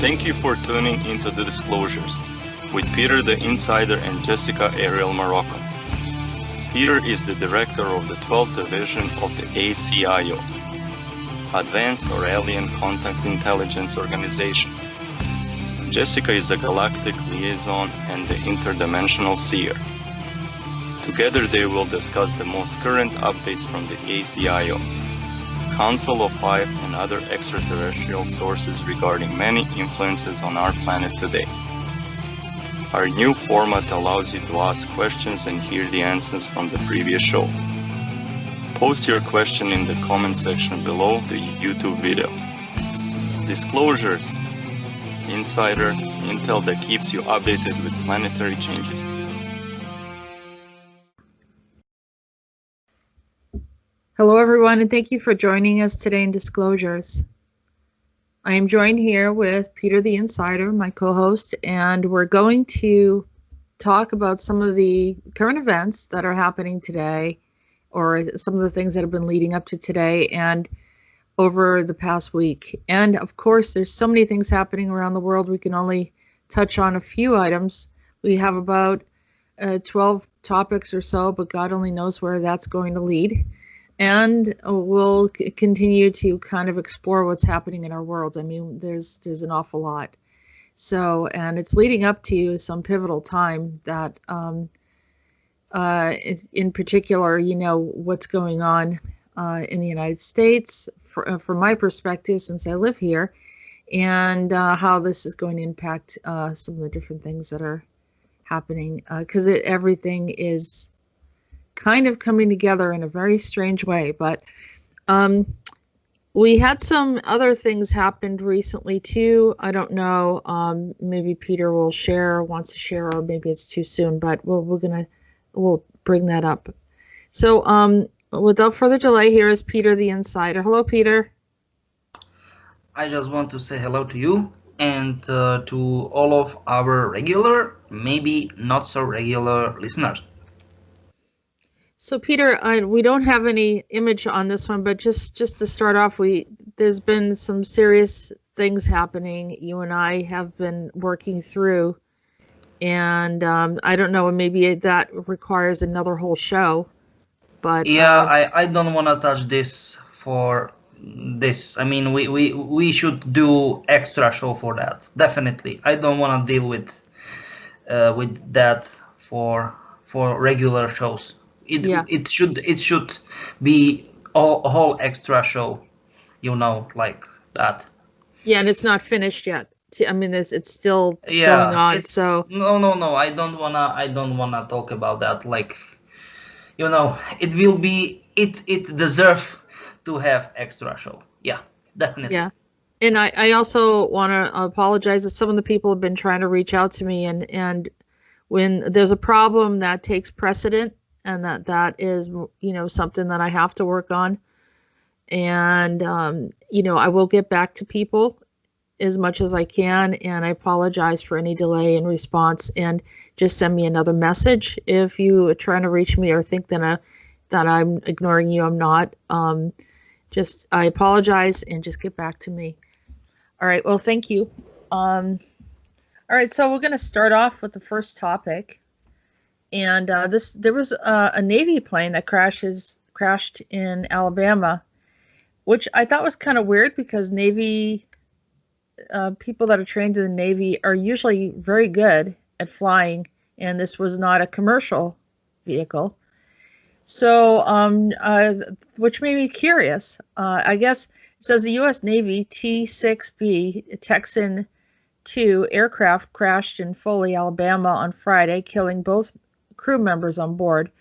Thank you for tuning into The Disclosures with Peter the Insider and Jessica Ariel Morocco. Peter is the director of the 12th Division of the ACIO, Advanced or Alien Contact Intelligence Organization. Jessica is a galactic liaison and the interdimensional seer. Together they will discuss the most current updates from the ACIO, Council of Five, and other extraterrestrial sources regarding many influences on our planet today. Our new format allows you to ask questions and hear the answers from the previous show. Post your question in the comment section below the YouTube video. Disclosures, insider intel that keeps you updated with planetary changes. Hello everyone, and thank you for joining us today in Disclosures. I am joined here with Peter the Insider, my co-host, and we're going to talk about some of the current events that are happening today, or some of the things that have been leading up to today and over the past week. And of course, there's so many things happening around the world, we can only touch on a few items. We have about 12 topics or so, but God only knows where that's going to lead. And we'll continue to kind of explore what's happening in our world. I mean, there's an awful lot. So, and it's leading up to some pivotal time that, in particular, you know, what's going on in the United States, from my perspective, since I live here, and how this is going to impact some of the different things that are happening, because everything is kind of coming together in a very strange way. But we had some other things happened recently too. I don't know, maybe Peter will share, wants to share, or maybe it's too soon, but we'll bring that up. So without further delay, here is Peter the Insider. Hello, Peter. I just want to say hello to you and to all of our regular, maybe not so regular listeners. So Peter, we don't have any image on this one, but just to start off, there's been some serious things happening. You and I have been working through, and I don't know, maybe that requires another whole show. But yeah, I don't want to touch this for this. I mean, we should do extra show for that. Definitely, I don't want to deal with that for regular shows. It should be a whole extra show, you know, like that. Yeah, and it's not finished yet. I mean, it's still going on. So no, I don't wanna talk about that. Like, you know, it deserves to have extra show. Yeah, definitely. Yeah. And I also want to apologize that some of the people have been trying to reach out to me, and when there's a problem that takes precedent, and that is, you know, something that I have to work on. And, you know, I will get back to people as much as I can, and I apologize for any delay in response, and just send me another message if you are trying to reach me or think that I'm ignoring you. I'm not. I apologize, and just get back to me. All right. Well, thank you. All right. So we're going to start off with the first topic. And there was a Navy plane that crashed in Alabama, which I thought was kind of weird, because Navy people that are trained in the Navy are usually very good at flying, and this was not a commercial vehicle. So, which made me curious. I guess it says the U.S. Navy T-6B Texan II aircraft crashed in Foley, Alabama on Friday, killing both crew members on board.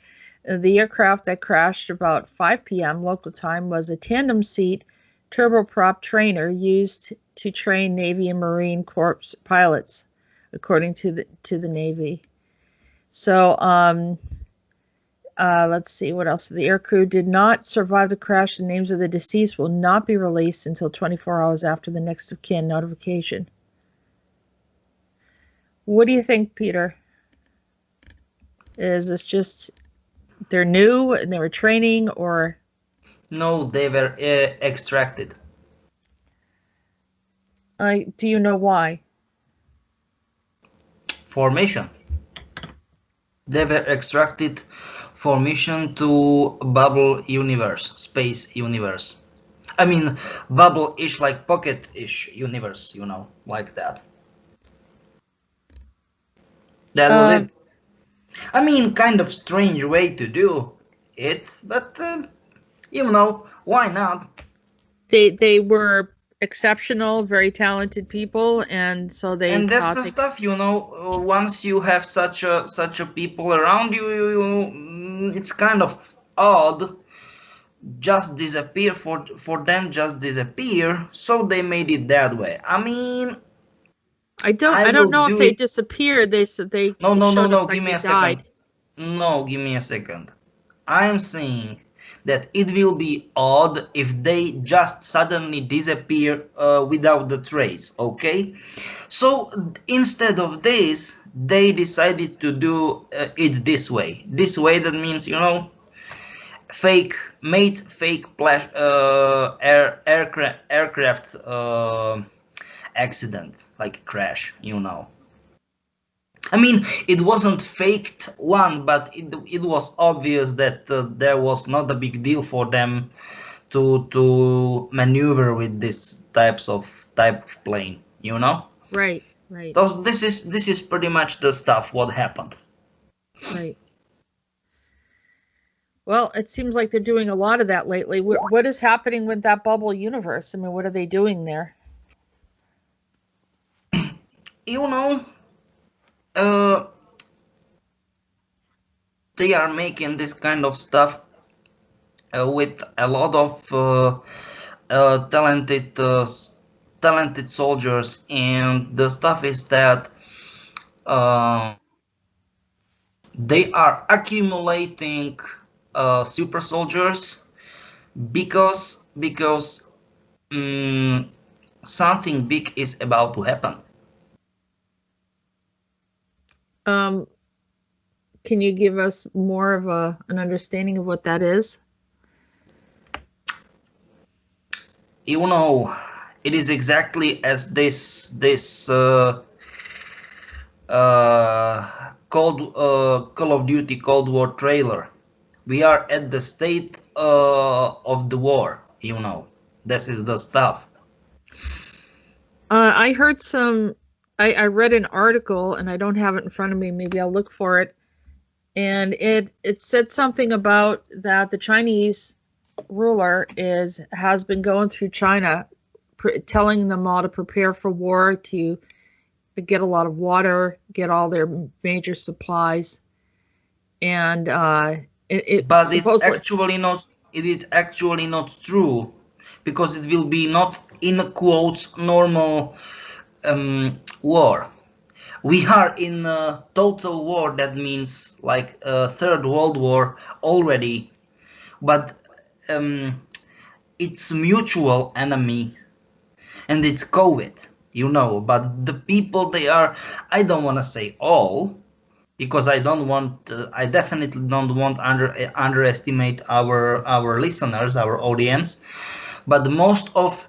The aircraft that crashed about 5 p.m. local time was a tandem seat turboprop trainer used to train Navy and Marine Corps pilots, according to the Navy. So let's see what else. The aircrew did not survive the crash. The names of the deceased will not be released until 24 hours after the next of kin notification. What do you think, Peter? Is this just they're new and they were training, or? No, they were extracted. Do you know why? Formation. They were extracted formation to bubble universe, space universe. I mean, bubble-ish, like pocket-ish universe, you know, like that. That was it. I mean, kind of strange way to do it, but you know, why not? They were exceptional, very talented people, and so they And that's thought the they, stuff, you know. Once you have such a people around you, it's kind of odd just disappear for them just disappear. So they made it that way. I mean, I I don't will know if do they it. disappeared. They said they No, no, no, showed up no. like Give me they a second. died. No, give me a second. I'm saying that it will be odd if they just suddenly disappear without the trace, okay? So instead of this, they decided to do it this way. This way, that means, you know, fake aircraft accident, like crash, you know. I mean, it wasn't faked one, but it was obvious that there was not a big deal for them to maneuver with this type of plane, you know. Right, right, So this is pretty much the stuff what happened. right. Well, it seems like they're doing a lot of that lately. What is happening with that bubble universe? I mean, what are they doing there? You know, uh, they are making this kind of stuff with a lot of talented soldiers, and the stuff is that uh, they are accumulating super soldiers because something big is about to happen. Um, can you give us more of an understanding of what that is? You know, it is exactly as Call of Duty Cold War trailer. We are at the state of the war. You know, this is the stuff. I heard some. I read an article, and I don't have it in front of me. Maybe I'll look for it. And it said something about that the Chinese ruler has been going through China, telling them all to prepare for war, to get a lot of water, get all their major supplies, and it But it's supposedly actually not. It is actually not true, because it will be not in quotes normal war. We are in a total war. That means like a third world war already, but it's mutual enemy, and it's COVID, you know. But the people, they are, I don't want to say all, because I don't want, I definitely don't want underestimate our listeners, our audience. But most of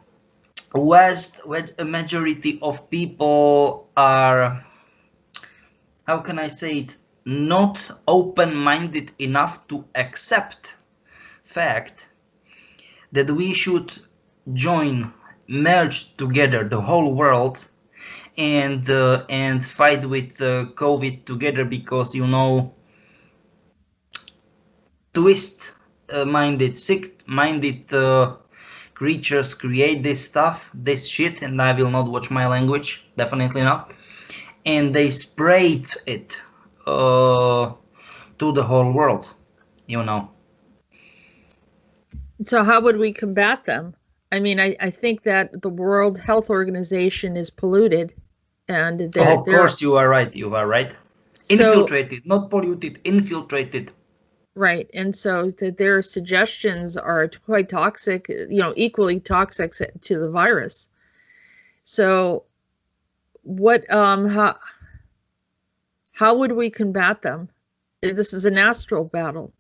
West, a majority of people are, how can I say it, not open-minded enough to accept fact that we should join, merge together the whole world, and fight with COVID together, because, you know, twist minded, sick minded creatures create this stuff, this shit, and I will not watch my language, definitely not. And they sprayed it to the whole world, you know. So how would we combat them? I mean, I think that the World Health Organization is polluted, and Of they're course, you are right. You are right. so Infiltrated, not polluted. Infiltrated. right, and so their suggestions are quite toxic. You know, equally toxic to the virus. So, what how would we combat them? This is an astral battle.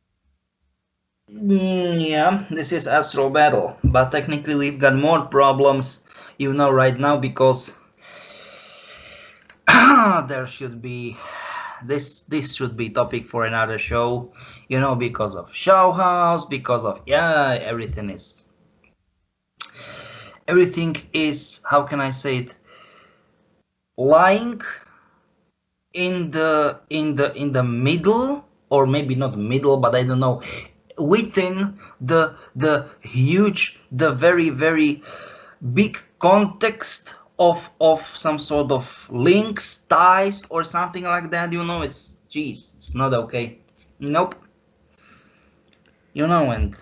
Yeah, this is astral battle, but technically we've got more problems. you know, right now, because there should be this should be topic for another show, you know, because of show house, because of, yeah, everything is, how can I say it, lying in the middle, or maybe not middle, but I don't know, within the very, very big context of some sort of links, ties, or something like that, you know. It's, geez, it's not okay. Nope. You know, and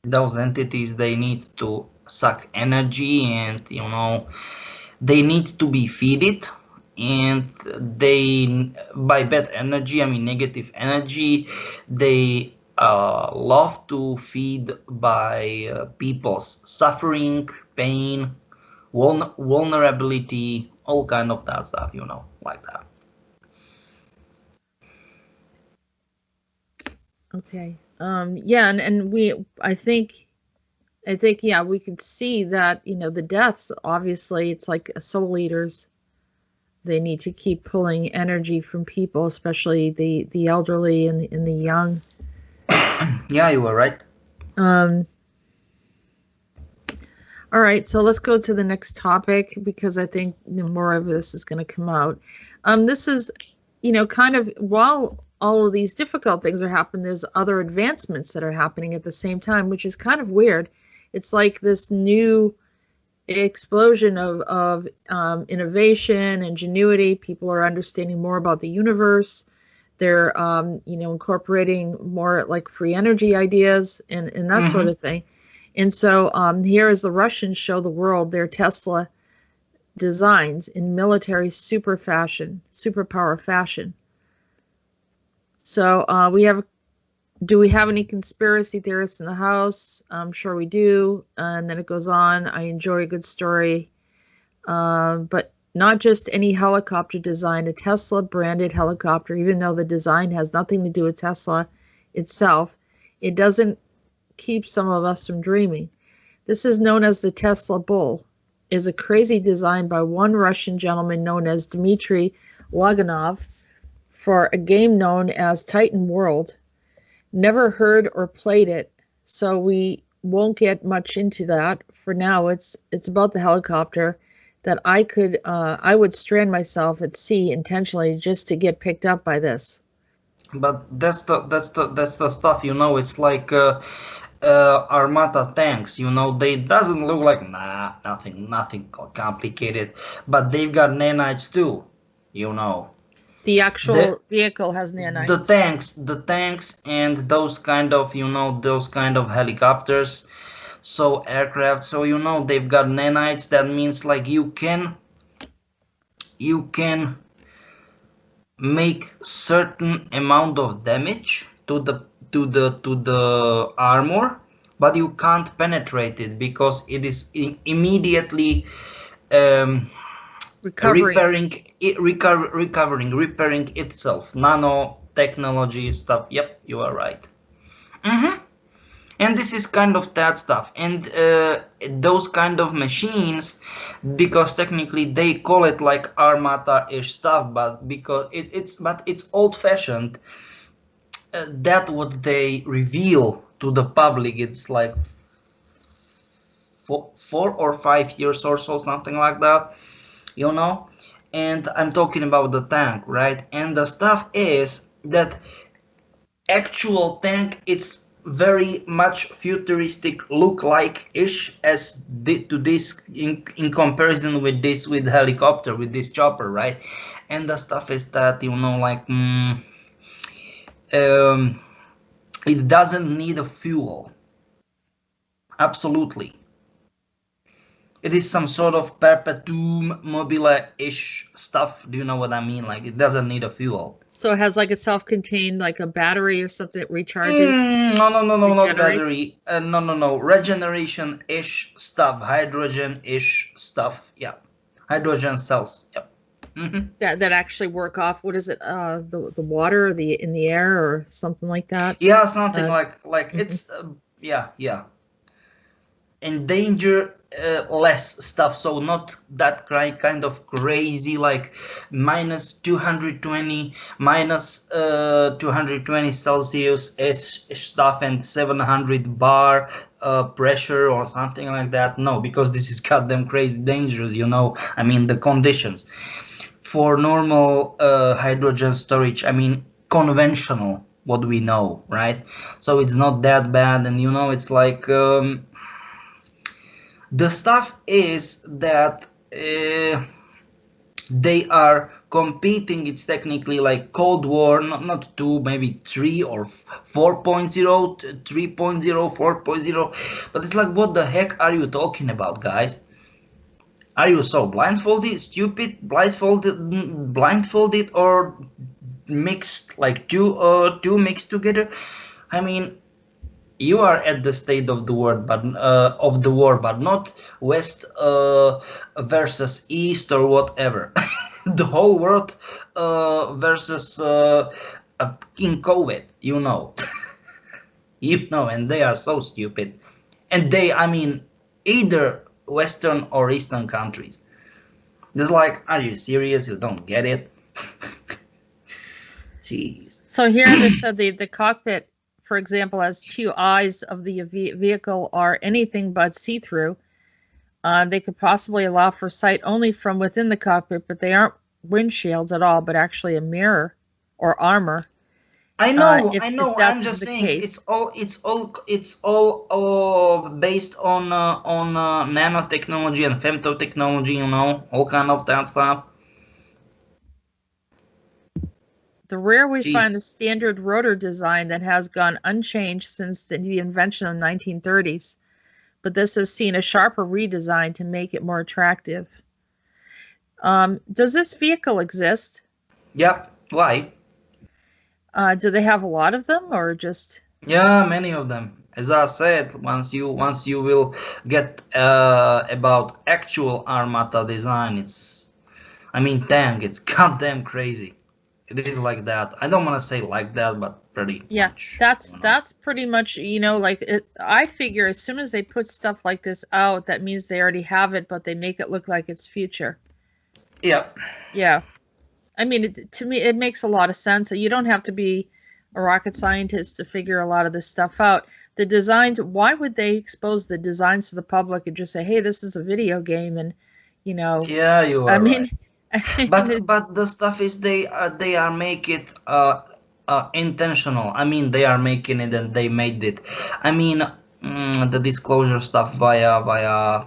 those entities, they need to suck energy, and, you know, they need to be feeded, and they, by bad energy, I mean negative energy, they love to feed by people's suffering, pain, vulnerability, all kind of that stuff, you know, like that. Okay. Yeah, and I think yeah, we could see that, you know, the deaths, obviously it's like soul eaters. They need to keep pulling energy from people, especially the elderly and the young. Yeah, you were right. All right, so let's go to the next topic, because I think more of this is going to come out. This is, you know, kind of, while all of these difficult things are happening, there's other advancements that are happening at the same time, which is kind of weird. It's like this new explosion of innovation, ingenuity. People are understanding more about the universe. They're, you know, incorporating more like free energy ideas and that sort of thing. And so here is the Russians show the world their Tesla designs in military superpower fashion. So do we have any conspiracy theorists in the house? I'm sure we do. And then it goes on. I enjoy a good story. But not just any helicopter design, a Tesla branded helicopter, even though the design has nothing to do with Tesla itself. It doesn't keep some of us from dreaming. This is known as the Tesla Bull, is a crazy design by one Russian gentleman known as Dmitry Loganov for a game known as Titan World. Never heard or played it, so we won't get much into that. For now, it's about the helicopter that I would strand myself at sea intentionally just to get picked up by this. But that's the stuff, you know. It's like Armata tanks, you know. They doesn't look like, nothing complicated, but they've got nanites too, you know. The actual vehicle has nanites. The tanks and those kind of, you know, those kind of helicopters, so aircraft, so, you know, they've got nanites. That means like you can make certain amount of damage to the armor, but you can't penetrate it because it is immediately repairing itself. Nanotechnology stuff. Yep, you are right. And this is kind of that stuff, and those kind of machines, because technically they call it like Armata-ish stuff, but because it's old-fashioned. That what they reveal to the public, it's like 4 or 5 years or so, something like that, you know. And I'm talking about the tank, right? And the stuff is that actual tank, it's very much futuristic look like ish as to this in comparison with this, with helicopter, with this chopper, right? And the stuff is that, you know, like it doesn't need a fuel. Absolutely. It is some sort of perpetuum mobile-ish stuff. Do you know what I mean? Like, it doesn't need a fuel. So it has like a self-contained, like a battery or something that recharges? No, not battery. No. Regeneration-ish stuff. Hydrogen-ish stuff. Yeah. Hydrogen cells. Yep. That actually work off, what is it, the water, or in the air, or something like that? Yeah, something like it's yeah. less stuff, so not that kind of crazy like minus 220 minus 220 Celsius stuff and 700 bar pressure or something like that. No, because this is goddamn crazy dangerous, you know. I mean, the conditions for normal hydrogen storage, I mean conventional, what we know, right? So it's not that bad, and you know, it's like the stuff is that they are competing. It's technically like Cold War, not 2, maybe 3 or 4.0, 3.0, 4.0. But it's like, what the heck are you talking about, guys? Are you so blindfolded, stupid, blindfolded, or mixed, like two mixed together? I mean, you are at the state of the world, but but not West versus East or whatever. The whole world versus King COVID, you know. You know, and they are so stupid. And they, I mean, either Western or Eastern countries. It's like, are you serious? You don't get it? Jeez. So here they said the cockpit, for example, has 2 eyes of the vehicle are anything but see-through. They could possibly allow for sight only from within the cockpit, but they aren't windshields at all, but actually a mirror or armor. I know. If I'm just saying, case. it's all based on nanotechnology and femtotechnology. You know, all kind of that stuff. The rear we find the standard rotor design that has gone unchanged since the invention of the 1930s, but this has seen a sharper redesign to make it more attractive. Does this vehicle exist? Yep. Why? Do they have a lot of them, or just? Yeah, many of them. As I said, once you will get about actual Armata design, I mean, tank, it's goddamn crazy. It is like that. I don't want to say like that, but pretty much. That's pretty much, you know, like I figure as soon as they put stuff like this out, that means they already have it, but they make it look like it's future. Yeah. Yeah. I mean, to me, it makes a lot of sense. You don't have to be a rocket scientist to figure a lot of this stuff out. The designs, why would they expose the designs to the public and just say, hey, this is a video game, and, you know. Yeah, you are I mean, right. But the stuff is they are make it intentional. I mean, they are making it and they made it. I mean, the disclosure stuff via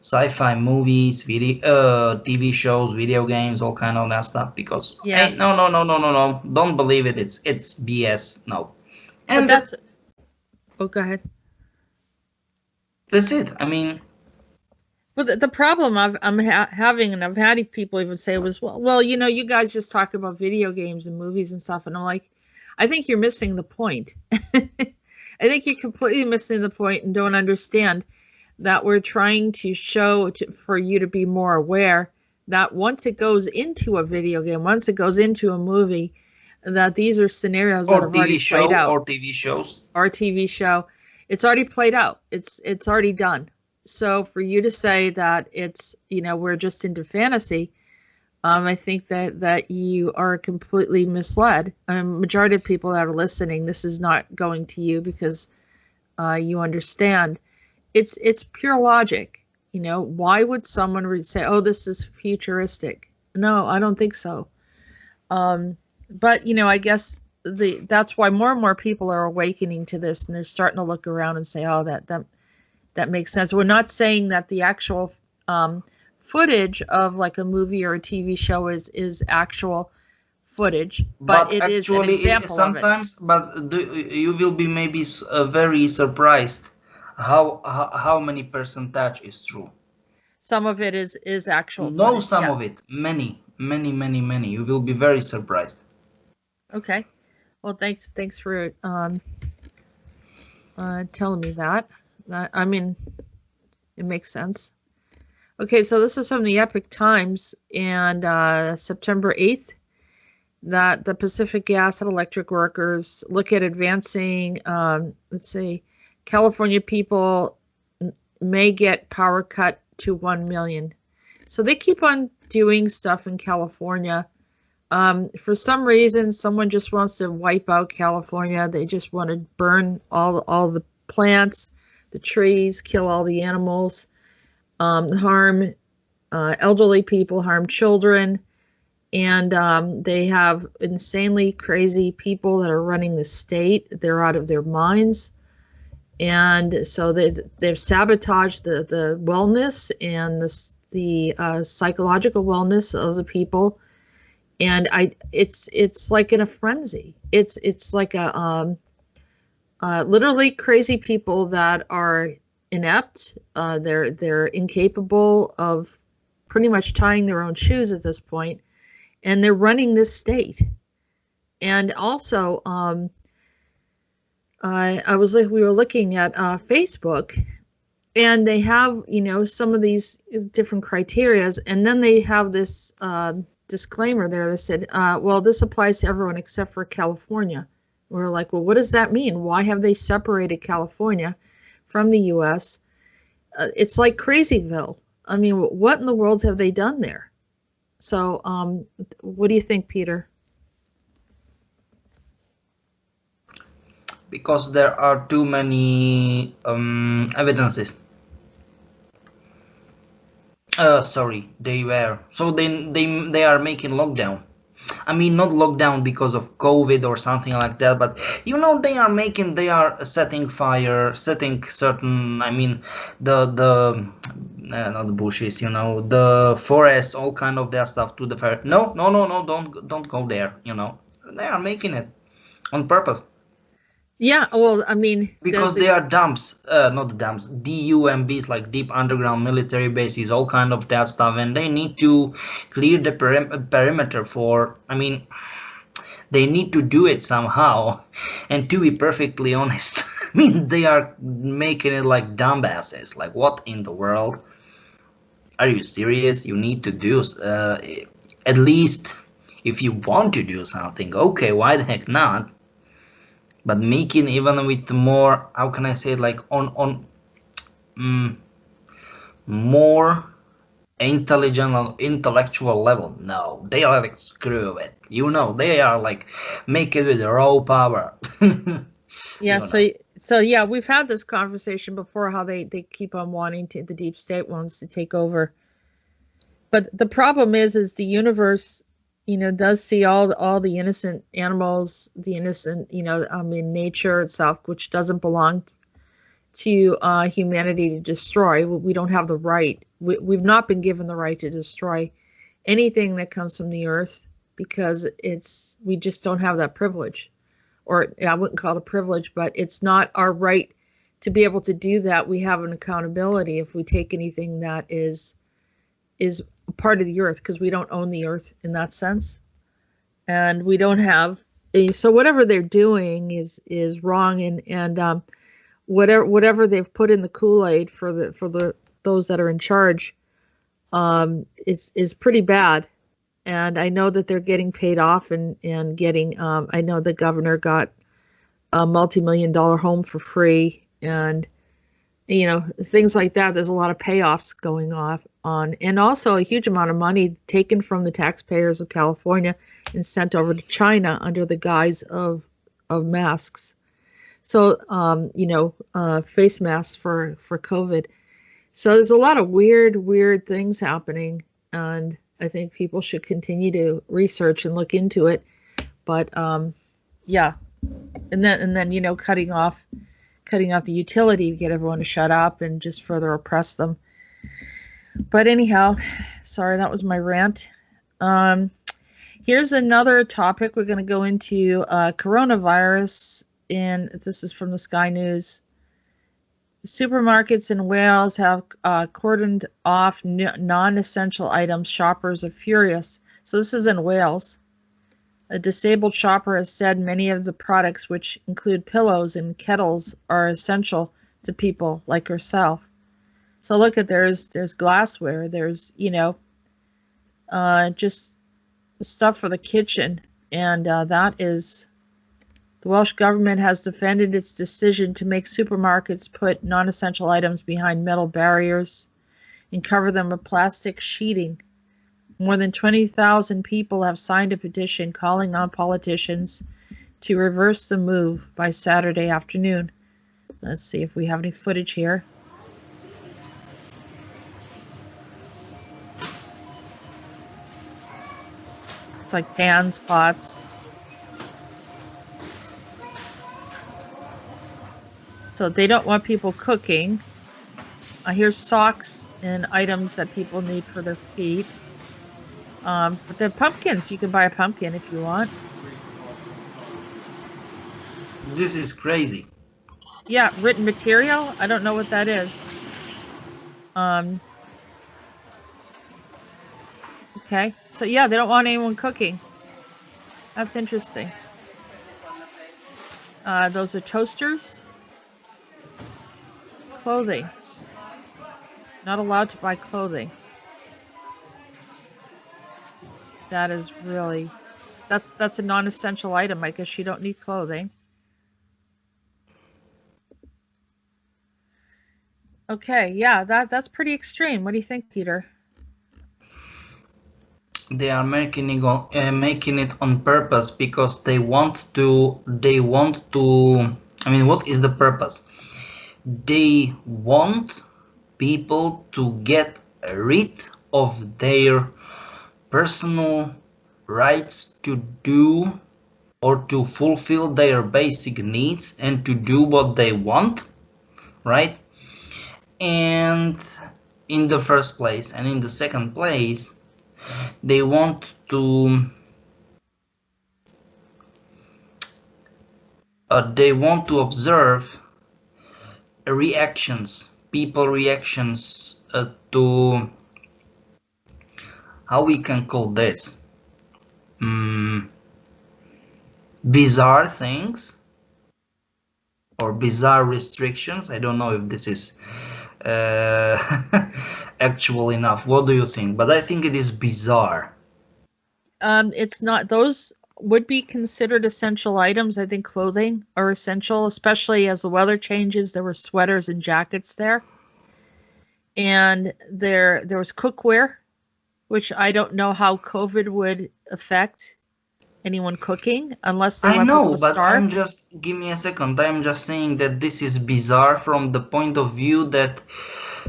sci-fi movies, TV shows, video games, all kind of that stuff. Because hey, no, don't believe it. It's BS. No. And but oh, go ahead. That's it. I mean. Well, the problem I'm having, and I've had people even say was, well, you know, you guys just talk about video games and movies and stuff, and I'm like, I think you're missing the point. I think you're completely missing the point and don't understand that we're trying to show for you to be more aware that once it goes into a video game, once it goes into a movie, that these are scenarios that have already played out. Or TV shows. Or TV show. It's already played out. It's already done. So for you to say that it's, you know, we're just into fantasy, I think that you are completely misled. Majority of people that are listening, this is not going to you because you understand. It's pure logic. You know, why would someone say, oh, this is futuristic? No, I don't think so. But, you know, I guess that's why more and more people are awakening to this, and they're starting to look around and say, oh, that makes sense. We're not saying that the actual footage of like a movie or a TV show is actual footage, but it is an example sometimes, of it. But you will be maybe very surprised how many percentage is true. Some of it is actual. No, footage, some of it, many. You will be very surprised. Okay, well, thanks for telling me that. I mean, it makes sense. Okay, so this is from the Epoch Times, and September 8th, that the Pacific Gas and Electric workers look at advancing, let's see, California people may get power cut to 1 million. So they keep on doing stuff in California. For some reason, someone just wants to wipe out California. They just want to burn all the plants, the trees, kill all the animals, harm elderly people, harm children. And they have insanely crazy people that are running the state. They're out of their minds. And so they've sabotaged the wellness and the psychological wellness of the people. And it's like in a frenzy. It's like a literally crazy people that are inept. They're incapable of pretty much tying their own shoes at this point, and they're running this state. And also, we were looking at Facebook, and they have some of these different criterias, and then they have this disclaimer there that said, well, this applies to everyone except for California. We're like, well, what does that mean? Why have they separated California from the U.S.? It's like Crazyville. I mean, what in the world have they done there? So, what do you think, Peter? Because there are too many evidences. Sorry, they were. So they are making lockdown. I mean, not lockdown because of COVID or something like that, but they are setting fire, setting certain, I mean, not the bushes, the forests, all kind of that stuff to the fire. No, don't go there, They are making it on purpose. Yeah, well, I mean, because they are dumps, not dumps, DUMBs, like deep underground military bases, all kind of that stuff, and they need to clear the perimeter for, I mean, they need to do it somehow. And to be perfectly honest, I mean, they are making it like dumbasses. Like, what in the world? Are you serious? You need to do, at least, if you want to do something, okay, why the heck not? But making even with more, how can I say it, like more intellectual level. No, they are like, screw it. They are like, make it with raw power. Yeah, so yeah, we've had this conversation before, how they keep on wanting the deep state wants to take over. But the problem is the universe, does see all the innocent animals, the innocent, nature itself, which doesn't belong to humanity to destroy. We don't have the right. We've not been given the right to destroy anything that comes from the earth, because we just don't have that privilege. Or I wouldn't call it a privilege, but it's not our right to be able to do that. We have an accountability if we take anything that is part of the earth, because we don't own the earth in that sense, and we don't have so whatever they're doing is wrong, and whatever they've put in the Kool-Aid for those that are in charge is pretty bad. And I know that they're getting paid off and getting I know the governor got a multi-million-dollar home for free, and things like that. There's a lot of payoffs going on, and also a huge amount of money taken from the taxpayers of California and sent over to China under the guise of masks. So, face masks for COVID. So there's a lot of weird things happening, and I think people should continue to research and look into it. But yeah, and then cutting off the utility to get everyone to shut up and just further oppress them. But anyhow, sorry, that was my rant. Here's another topic. We're going to go into coronavirus, and this is from the Sky News. Supermarkets in Wales have cordoned off non-essential items. Shoppers are furious. So this is in Wales. A disabled shopper has said many of the products, which include pillows and kettles, are essential to people like herself. So look at, there's glassware, there's just stuff for the kitchen, and that is The Welsh government has defended its decision to make supermarkets put non-essential items behind metal barriers and cover them with plastic sheeting. More than 20,000 people have signed a petition calling on politicians to reverse the move by Saturday afternoon. Let's see if we have any footage here. It's like pans, pots. So they don't want people cooking. Here's socks and items that people need for their feet. But they're pumpkins. You can buy a pumpkin if you want. This is crazy. Yeah, written material. I don't know what that is. Okay, so yeah, they don't want anyone cooking. That's interesting. Those are toasters. Clothing. Not allowed to buy clothing. That is really, that's a non-essential item. I guess you don't need clothing. Okay, yeah, that's pretty extreme. What do you think, Peter? They are making it on purpose because they want to. I mean, what is the purpose? They want people to get rid of their personal rights to do or to fulfill their basic needs and to do what they want, right? And in the first place, and in the second place, they want to observe reactions, people reactions to, how we can call this, bizarre things or bizarre restrictions. I don't know if this is actual enough. What do you think? But I think it is bizarre. It's not. Those would be considered essential items. I think clothing are essential, especially as the weather changes. There were sweaters and jackets there. And there was cookware, which I don't know how COVID would affect anyone cooking unless they want people to starve. Give me a second. I'm just saying that this is bizarre from the point of view that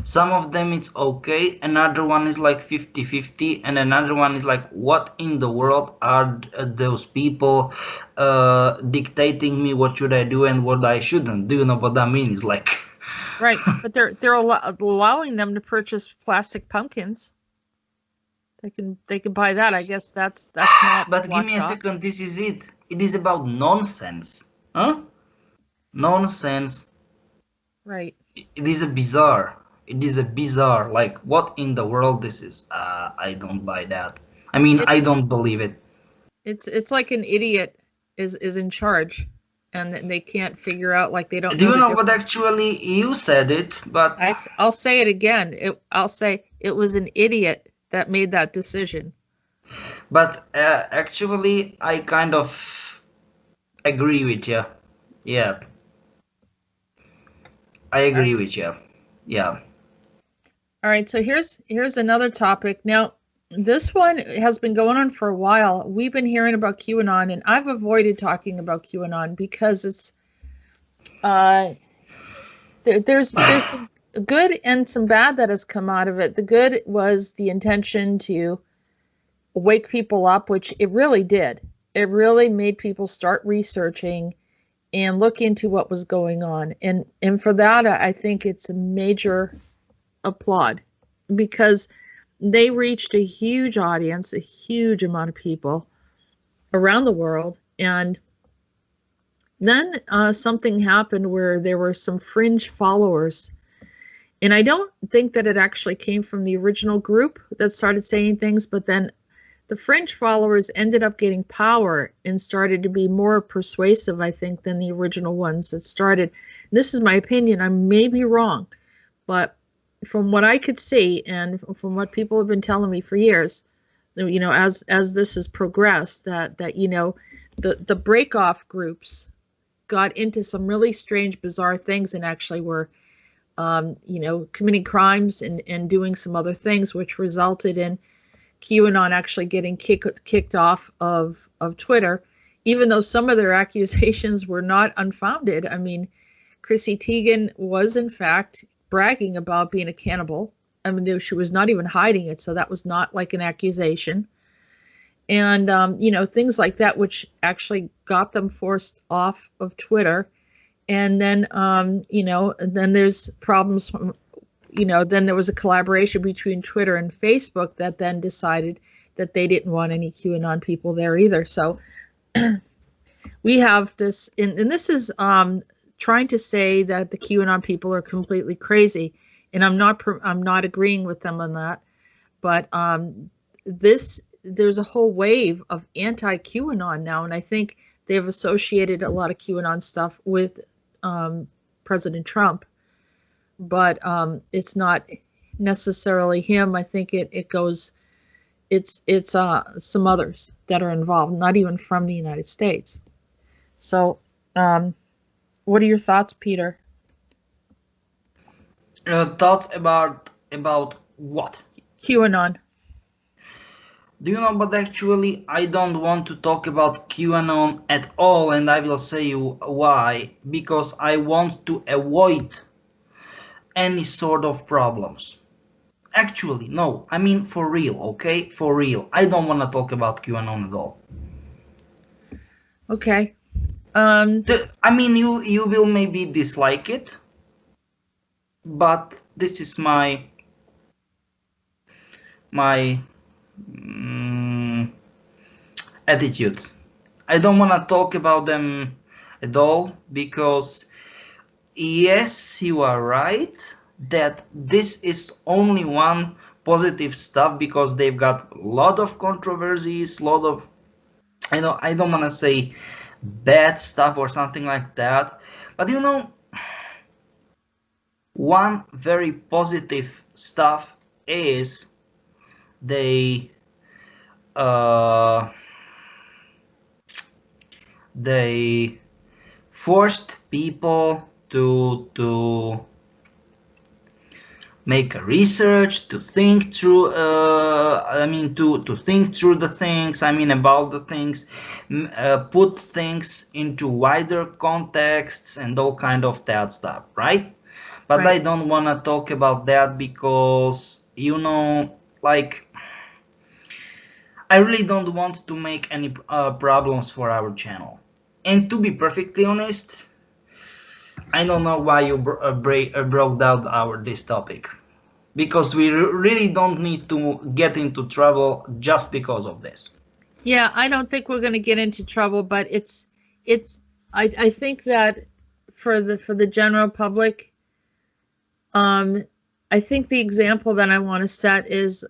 some of them it's okay, another one is like 50-50, and another one is like, what in the world are those people dictating me what should I do and what I shouldn't? Do you know what that means? Like, right, but they're allowing them to purchase plastic pumpkins. They can buy that. I guess that's not. But give me a second. This is it. It is about nonsense, huh? Nonsense. Right. It is a bizarre. It is a bizarre. Like, what in the world this is? I don't buy that. I mean, I don't believe it. It's like an idiot is in charge, and they can't figure out, like, they don't. Do you know what actually you said it? But I'll say it again. I'll say it was an idiot that made that decision. But actually, I kind of agree with you. Yeah. I agree with you. Yeah. All right, so here's another topic. Now, this one has been going on for a while. We've been hearing about QAnon, and I've avoided talking about QAnon because it's there's been good and some bad that has come out of it. The good was the intention to wake people up, which it really did. It really made people start researching and look into what was going on. And for that, I think it's a major applaud, because they reached a huge audience, a huge amount of people around the world. And then something happened where there were some fringe followers. And I don't think that it actually came from the original group that started saying things, but then the fringe followers ended up getting power and started to be more persuasive, I think, than the original ones that started. And this is my opinion. I may be wrong, but from what I could see and from what people have been telling me for years, as this has progressed, that the break-off groups got into some really strange, bizarre things and actually were, committing crimes and doing some other things, which resulted in QAnon actually getting kicked off of Twitter, even though some of their accusations were not unfounded. I mean, Chrissy Teigen was in fact bragging about being a cannibal. I mean, she was not even hiding it, so that was not like an accusation. And, things like that, which actually got them forced off of Twitter. And then, then there's problems from, then there was a collaboration between Twitter and Facebook that then decided that they didn't want any QAnon people there either. So we have this, and this is trying to say that the QAnon people are completely crazy. And I'm not agreeing with them on that. But there's a whole wave of anti-QAnon now, and I think they've associated a lot of QAnon stuff with President Trump, but it's not necessarily him. I think it's some others that are involved, not even from the United States. So, what are your thoughts, Peter? Thoughts about what? QAnon. Do you know, but actually I don't want to talk about QAnon at all, and I will say you why. Because I want to avoid any sort of problems. Actually, no, I mean for real, okay? For real. I don't want to talk about QAnon at all. Okay. I mean, you will maybe dislike it, but this is my attitude. I don't want to talk about them at all, because yes, you are right that this is only one positive stuff, because they've got a lot of controversies, lot of, I don't want to say bad stuff or something like that, but one very positive stuff is they forced people to make a research, to think through to think through the things, about the things, put things into wider contexts and all kind of that stuff, right? But Right. I don't want to talk about that, because I really don't want to make any problems for our channel. And to be perfectly honest, I don't know why you broke down this topic, because we really don't need to get into trouble just because of this. Yeah, I don't think we're going to get into trouble, but I think that for the general public, I think the example that I want to set is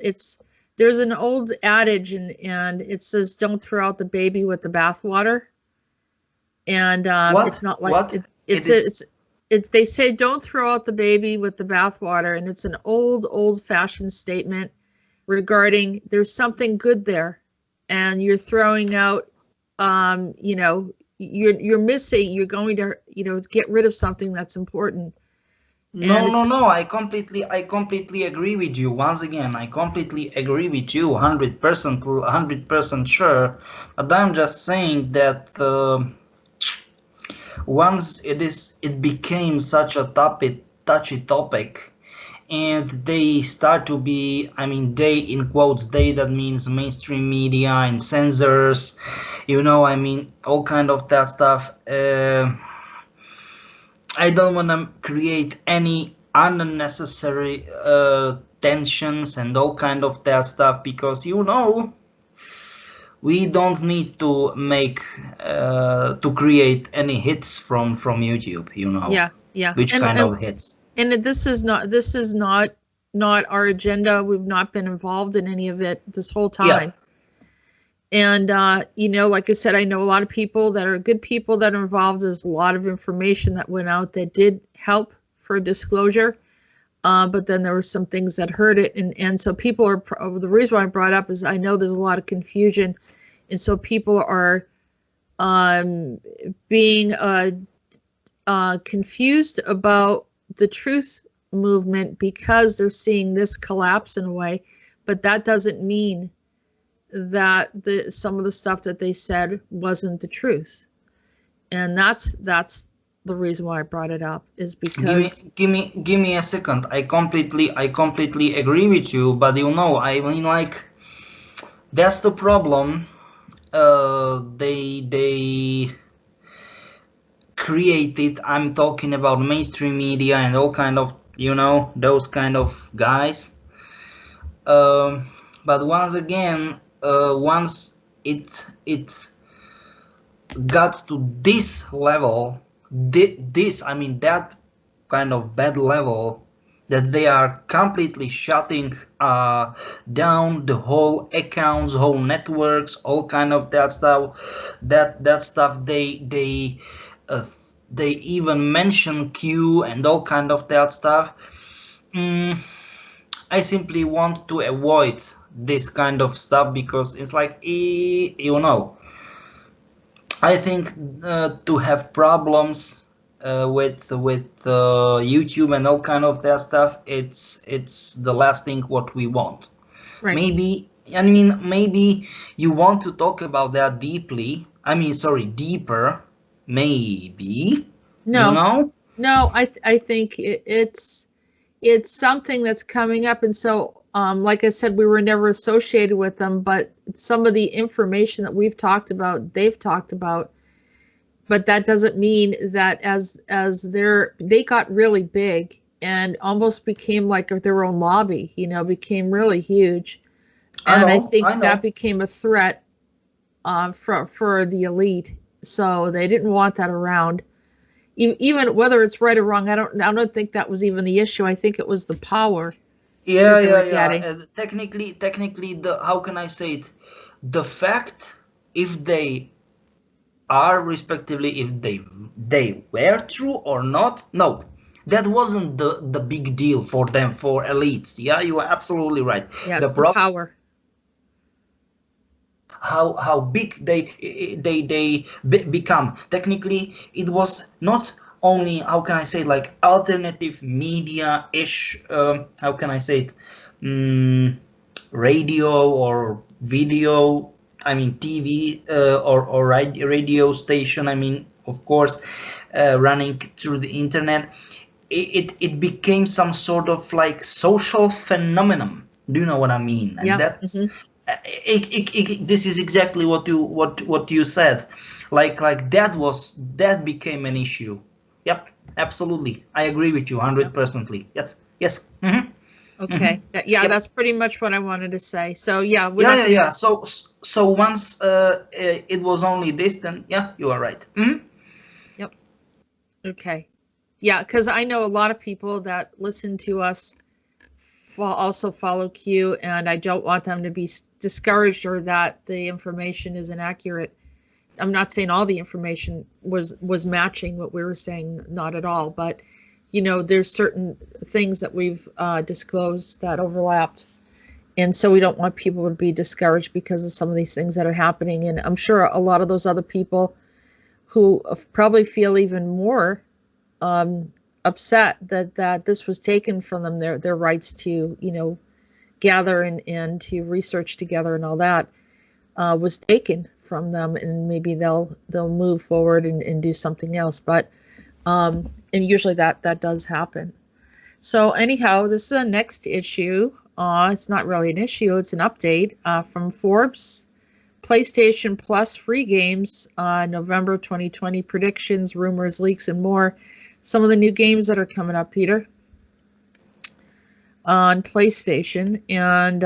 there's an old adage and it says, don't throw out the baby with the bathwater. And it's not like what? it's they say don't throw out the baby with the bathwater, and it's an old-fashioned statement regarding there's something good there, and you're throwing out, you're missing, you're going to get rid of something that's important. No, I completely agree with you. Once again, I completely agree with you, 100% sure. But I'm just saying that once it became such a touchy topic, and they start to be, they in quotes, that means mainstream media and censors, all kind of that stuff. I don't want to create any unnecessary tensions and all kind of that stuff, because we don't need to make to create any hits from YouTube. Yeah. Which kind of hits. And this is not our agenda. We've not been involved in any of it this whole time. And, like I said, I know a lot of people that are good people that are involved. There's a lot of information that went out that did help for disclosure. But then there were some things that hurt it. And so people are, the reason why I brought up is I know there's a lot of confusion. And so people are um, being confused about the truth movement because they're seeing this collapse in a way, but that doesn't mean that some of the stuff that they said wasn't the truth. And that's the reason why I brought it up, is because give me a second. I completely agree with you, but you know, I mean, like, that's the problem. They created, I'm talking about mainstream media and all kind of, you know, those kind of guys. But once again, once it got to this level, this, I mean, that kind of bad level, that they are completely shutting down the whole accounts, whole networks, all kind of that stuff. That stuff, they even mention Q and all kind of that stuff. I simply want to avoid this kind of stuff because it's like, you know, I think to have problems with YouTube and all kind of that stuff, it's the last thing what we want. right. Maybe, I mean, maybe you want to talk about that deeply. I mean, sorry, deeper. Maybe. No, You know? no, I think it's something that's coming up, and so like I said, we were never associated with them, but some of the information that we've talked about, they've talked about, but that doesn't mean that as they got really big and almost became like their own lobby, you know, became really huge, and I think that became a threat for the elite, so they didn't want that around. Even whether it's right or wrong, I don't think that was even the issue. I think it was the power. Yeah. Technically, the, how can I say it? The fact, if they are respectively, if they were true or not, no, that wasn't the big deal for them, for elites. Yeah, you are absolutely right. Yeah, it's the power. How big they become. Technically, it was not only, how can I say, like alternative media-ish, how can I say it, radio or video, I mean TV or radio station, I mean, of course, running through the internet. It became some sort of like social phenomenon. Do you know what I mean? And yeah. that's this is exactly what you said. Like that became an issue. Yep, absolutely. I agree with you 100%. Yes. Mm-hmm. Okay. Mm-hmm. Yeah, yep. That's pretty much what I wanted to say. So yeah, yeah. So once it was only this, then yeah, you are right. Mm-hmm. Yep. Okay. Yeah, because I know a lot of people that listen to us also follow Q, and I don't want them to be discouraged or that the information is inaccurate. I'm not saying all the information was matching what we were saying, not at all, but you know, there's certain things that we've disclosed that overlapped, and so we don't want people to be discouraged because of some of these things that are happening. And I'm sure a lot of those other people who probably feel even more upset that this was taken from them, their rights to, you know, gather and to research together and all that was taken from them, and maybe they'll move forward and do something else. But and usually that does happen. So anyhow, this is the next issue. It's not really an issue, it's an update from Forbes. PlayStation Plus free games, November 2020 predictions, rumors, leaks, and more. Some of the new games that are coming up, Peter, on PlayStation. And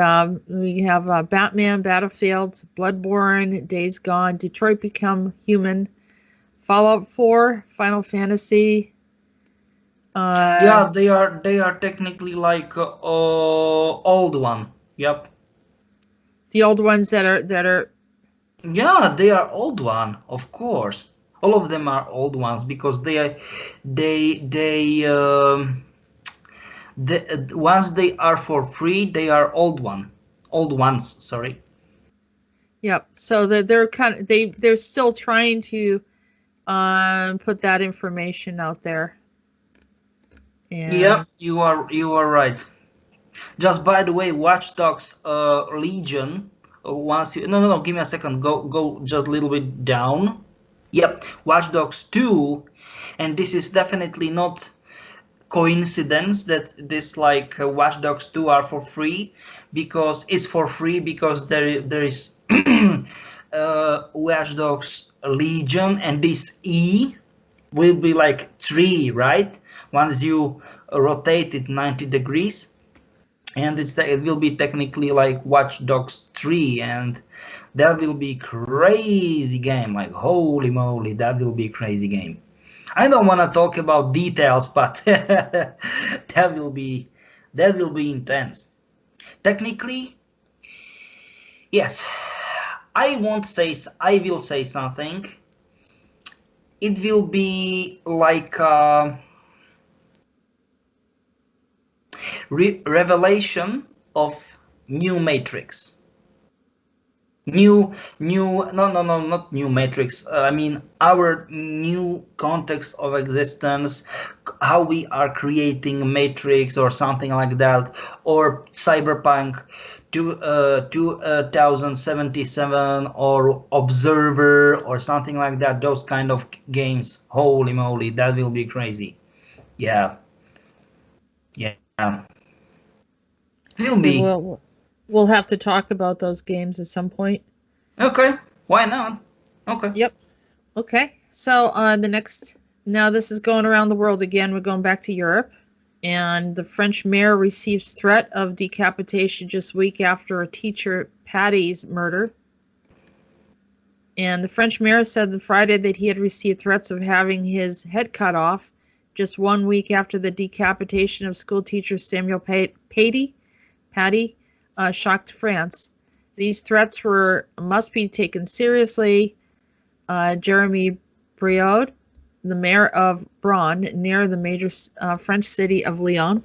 we have Batman, Battlefield, Bloodborne, Days Gone, Detroit Become Human, Fallout 4, Final Fantasy. Yeah, they are technically like old one. Yep. The old ones that are. Yeah, they are old one, of course. All of them are old ones because they once they are for free, they are old ones. Sorry. Yep. So they're they're still trying to put that information out there. And Yeah, you are right. Just by the way, Watch Dogs Legion. Once you no, give me a second. Go just a little bit down. Yep, Watch Dogs 2, and this is definitely not coincidence that this like Watch Dogs 2 are for free, because it's for free because there is Watch Dogs Legion, and this E will be like 3, right? Once you rotate it 90 degrees, and it will be technically like Watch Dogs 3, and that will be crazy game. Like holy moly, that will be crazy game. I don't want to talk about details, but that will be intense. Technically, yes. I will say something. It will be like revelation of new Matrix. No, not new Matrix. I mean, our new context of existence, how we are creating Matrix or something like that, or Cyberpunk 2077 or Observer or something like that. Those kind of games. Holy moly, that will be crazy. Yeah. Will be. We'll have to talk about those games at some point. Okay, why not? Okay. Yep. Okay. So now this is going around the world again. We're going back to Europe, and the French mayor receives threat of decapitation just a week after a teacher Patty's murder. And the French mayor said on Friday that he had received threats of having his head cut off just 1 week after the decapitation of school teacher Samuel Paty shocked France. These threats must be taken seriously. Jeremy Briod, the mayor of Bron, near the major French city of Lyon,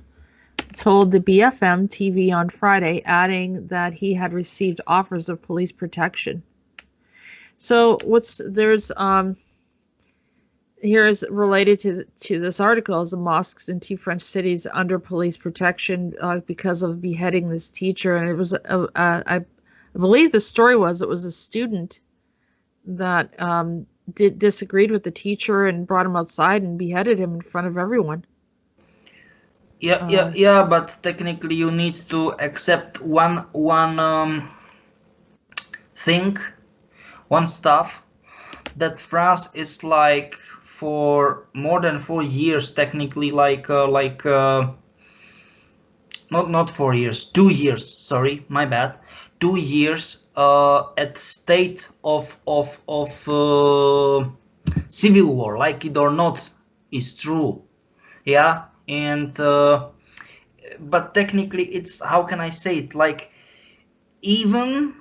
told the BFM TV on Friday, adding that he had received offers of police protection. So here's related to this article is the mosques in 2 French cities under police protection because of beheading this teacher. And it was I believe the story was it was a student that disagreed with the teacher and brought him outside and beheaded him in front of everyone. Yeah, but technically you need to accept one stuff, that France is like for more than 4 years technically not 4 years, 2 years, sorry, my bad, 2 years at state of civil war, like it or not is true. Yeah, and but technically it's, how can I say it, like even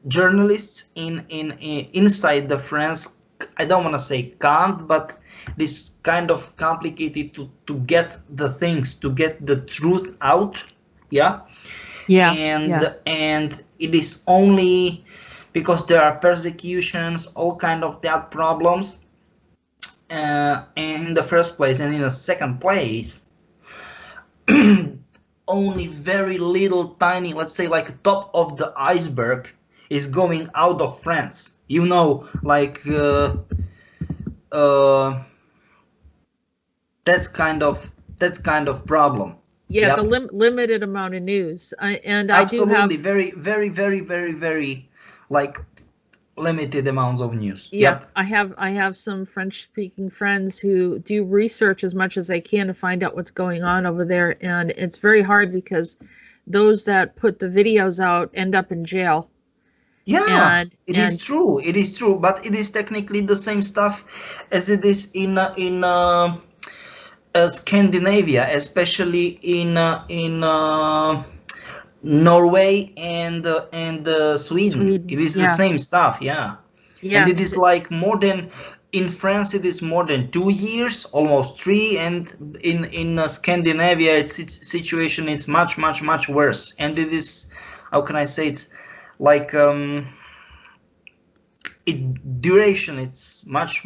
journalists inside the France, I don't want to say can't, but this kind of complicated to get the things, to get the truth out. And it is only because there are persecutions, all kind of that problems in the first place, and in the second place only very little tiny, let's say like top of the iceberg is going out of France, like that's kind of problem. Yeah, the limited amount of news. Absolutely, I do have very, very, very, very, very like limited amounts of news. Yeah, yep. I have some French-speaking friends who do research as much as they can to find out what's going on over there, and it's very hard because those that put the videos out end up in jail. Yeah, it is true. It is true, but it is technically the same stuff as it is in Scandinavia, especially in Norway and Sweden. It is the same stuff, yeah. And it is like more than, in France it is more than 2 years, almost 3, and in Scandinavia its situation is much worse. And it is, how can I say, it's like duration, it's much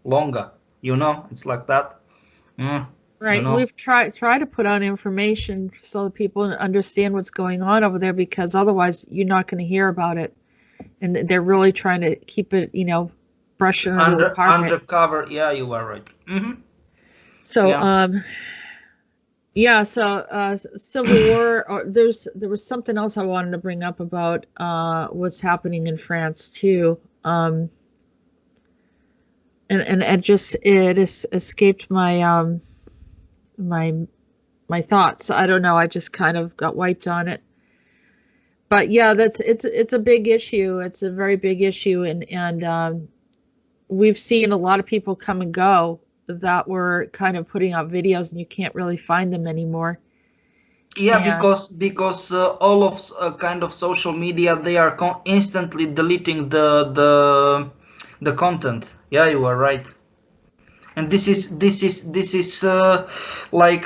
longer, you know, it's like that. Right. You know. We've tried to put out information so that people understand what's going on over there, because otherwise you're not going to hear about it. And they're really trying to keep it, you know, brushing under the carpet. Undercover. Yeah, you are right. So, Yeah. yeah. So, Civil War. Or there was something else I wanted to bring up about what's happening in France too. And it escaped my my thoughts. I don't know. I just kind of got wiped on it. But yeah, it's a big issue. It's a very big issue, and we've seen a lot of people come and go that were kind of putting out videos, and you can't really find them anymore. Yeah, And because all of kind of social media, they are instantly deleting the content. Yeah, you are right. And this is like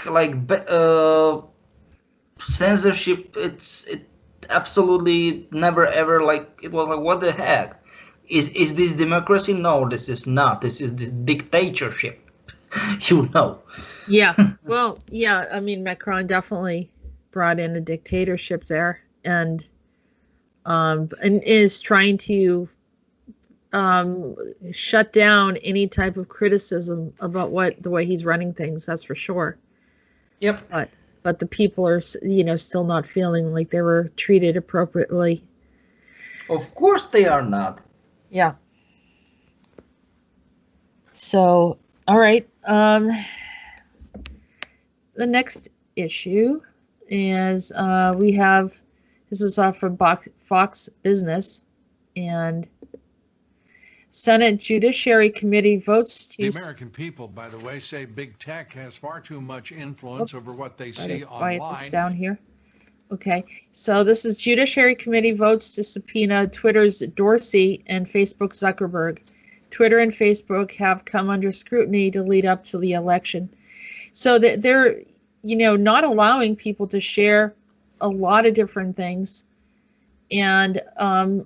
censorship. It absolutely never ever, like, it was like, what the heck, is this democracy? No, this is not. This is the dictatorship. You know. yeah, well, yeah, I mean, Macron definitely brought in a dictatorship there, and is trying to shut down any type of criticism about the way he's running things. That's for sure. Yep. But the people are, you know, still not feeling like they were treated appropriately. Of course they are not. Yeah. So, all right. The next issue is we have, this is off from Fox Business, and Senate Judiciary Committee votes to... The American people, by the way, say big tech has far too much influence over what they see Quiet online. this down here. Okay, so this is Judiciary Committee votes to subpoena Twitter's Dorsey and Facebook's Zuckerberg. Twitter and Facebook have come under scrutiny to lead up to the election. So they're, you know, not allowing people to share a lot of different things, and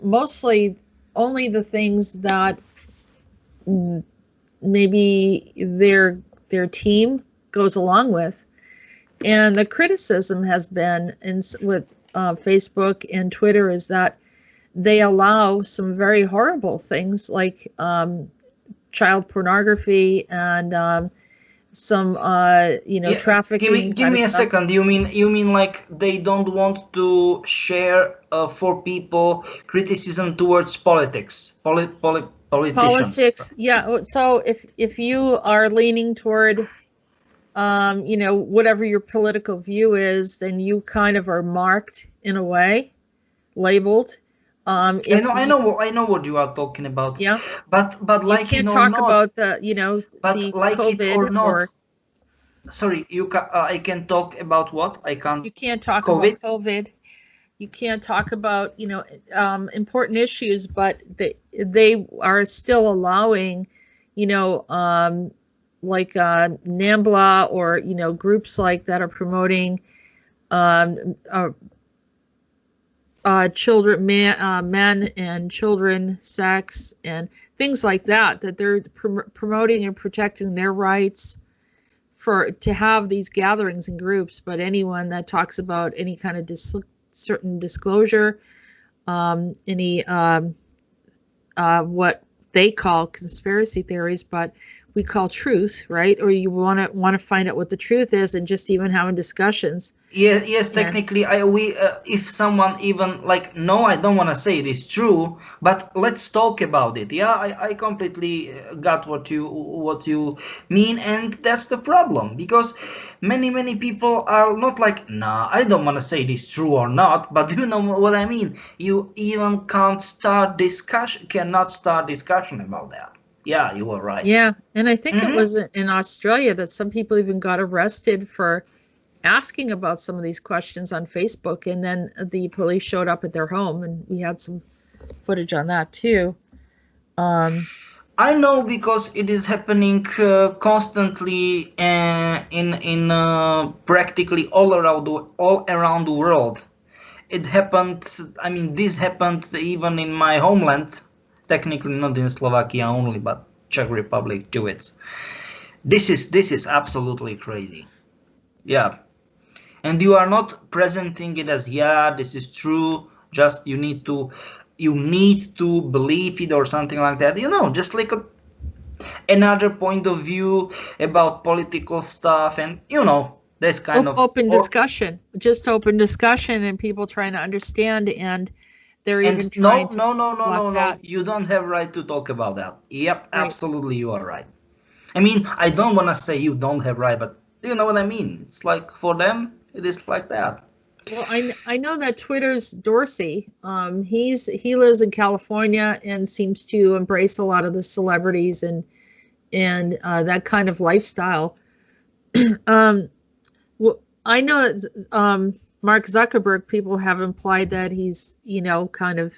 mostly only the things that maybe their team goes along with. And the criticism has been with Facebook and Twitter is that they allow some very horrible things like child pornography and some you know, trafficking. Give me a second. You mean like they don't want to share for people criticism towards politics, politicians? Politics, yeah. So if you are leaning toward you know, whatever your political view is, then you kind of are marked in a way, labeled. I know what you are talking about. Yeah, but like, you can't know, talk not, about the, you know, but the like COVID, it or not. or sorry, you I can talk about what? I can't. You can't talk COVID? about COVID. You can't talk about, you know, important issues, but they are still allowing, you know, like NAMBLA, or, you know, groups like that are promoting children, men and children, sex, and things like that, that they're promoting and protecting their rights to have these gatherings and groups. But anyone that talks about any kind of certain disclosure, any what they call conspiracy theories, but we call truth, right? Or you want to find out what the truth is, and just even having discussions. Yes, technically, if someone even like, no, I don't want to say it is true, but let's talk about it. Yeah, I completely got what you mean, and that's the problem, because many people are not like, nah, I don't want to say it is true or not, but you know what I mean. You even cannot start discussion about that. Yeah, you were right. Yeah, and I think it was in Australia that some people even got arrested for asking about some of these questions on Facebook, and then the police showed up at their home, and we had some footage on that too. I know, because it is happening constantly in practically all around the world, it happened. I mean, this happened even in my homeland. Technically, not in Slovakia only, but Czech Republic too. This is absolutely crazy. Yeah, and you are not presenting it as, yeah, this is true. Just you need to believe it or something like that. Just like another point of view about political stuff, and this kind of open discussion, just open discussion, and people trying to understand, and they're even And trying to no. that. You don't have right to talk about that. Yep, Right. absolutely, you are right. I mean, I don't want to say you don't have right, but do you know what I mean? It's like for them, it is like that. Well, I know that Twitter's Dorsey. He lives in California and seems to embrace a lot of the celebrities and that kind of lifestyle. Well, I know that Mark Zuckerberg, people have implied that he's, kind of,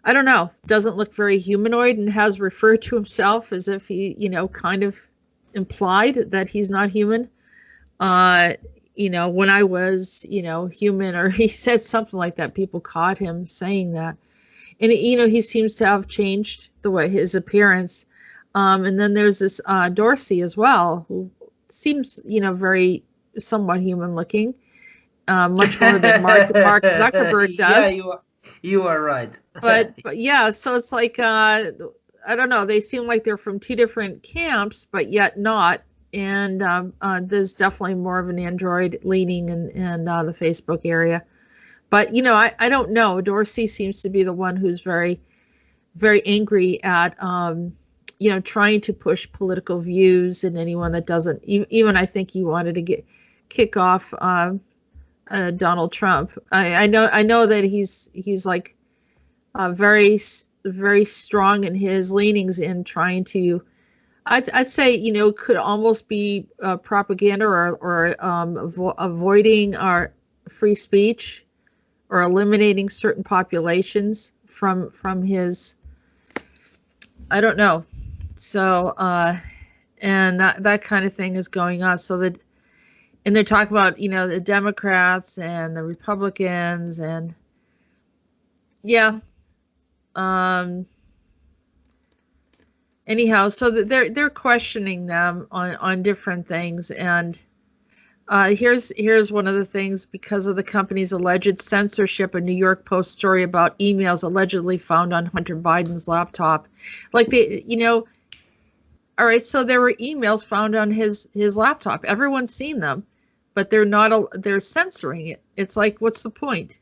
I don't know, doesn't look very humanoid, and has referred to himself as if he, kind of implied that he's not human. When I was, human, or he said something like that, people caught him saying that. And, he seems to have changed the way his appearance. And then there's this Dorsey as well, who seems, very somewhat human looking, much more than Mark Zuckerberg does. Yeah, you are right. but yeah, so it's like, I don't know, they seem like they're from two different camps, but yet not. And there's definitely more of an Android leaning in the Facebook area. But, I don't know. Dorsey seems to be the one who's very, very angry at, trying to push political views, and anyone that doesn't. Even I think he wanted to kick off Donald Trump. I know that he's like very, very strong in his leanings in trying to. I'd say, could almost be propaganda or avoiding our free speech, or eliminating certain populations from his. I don't know. So, and that kind of thing is going on. So and they're talking about, the Democrats and the Republicans, and yeah. Anyhow, so they're questioning them on different things, and here's one of the things. Because of the company's alleged censorship, a New York Post story about emails allegedly found on Hunter Biden's laptop, like all right, so there were emails found on his laptop. Everyone's seen them, but they're censoring it. It's like, what's the point?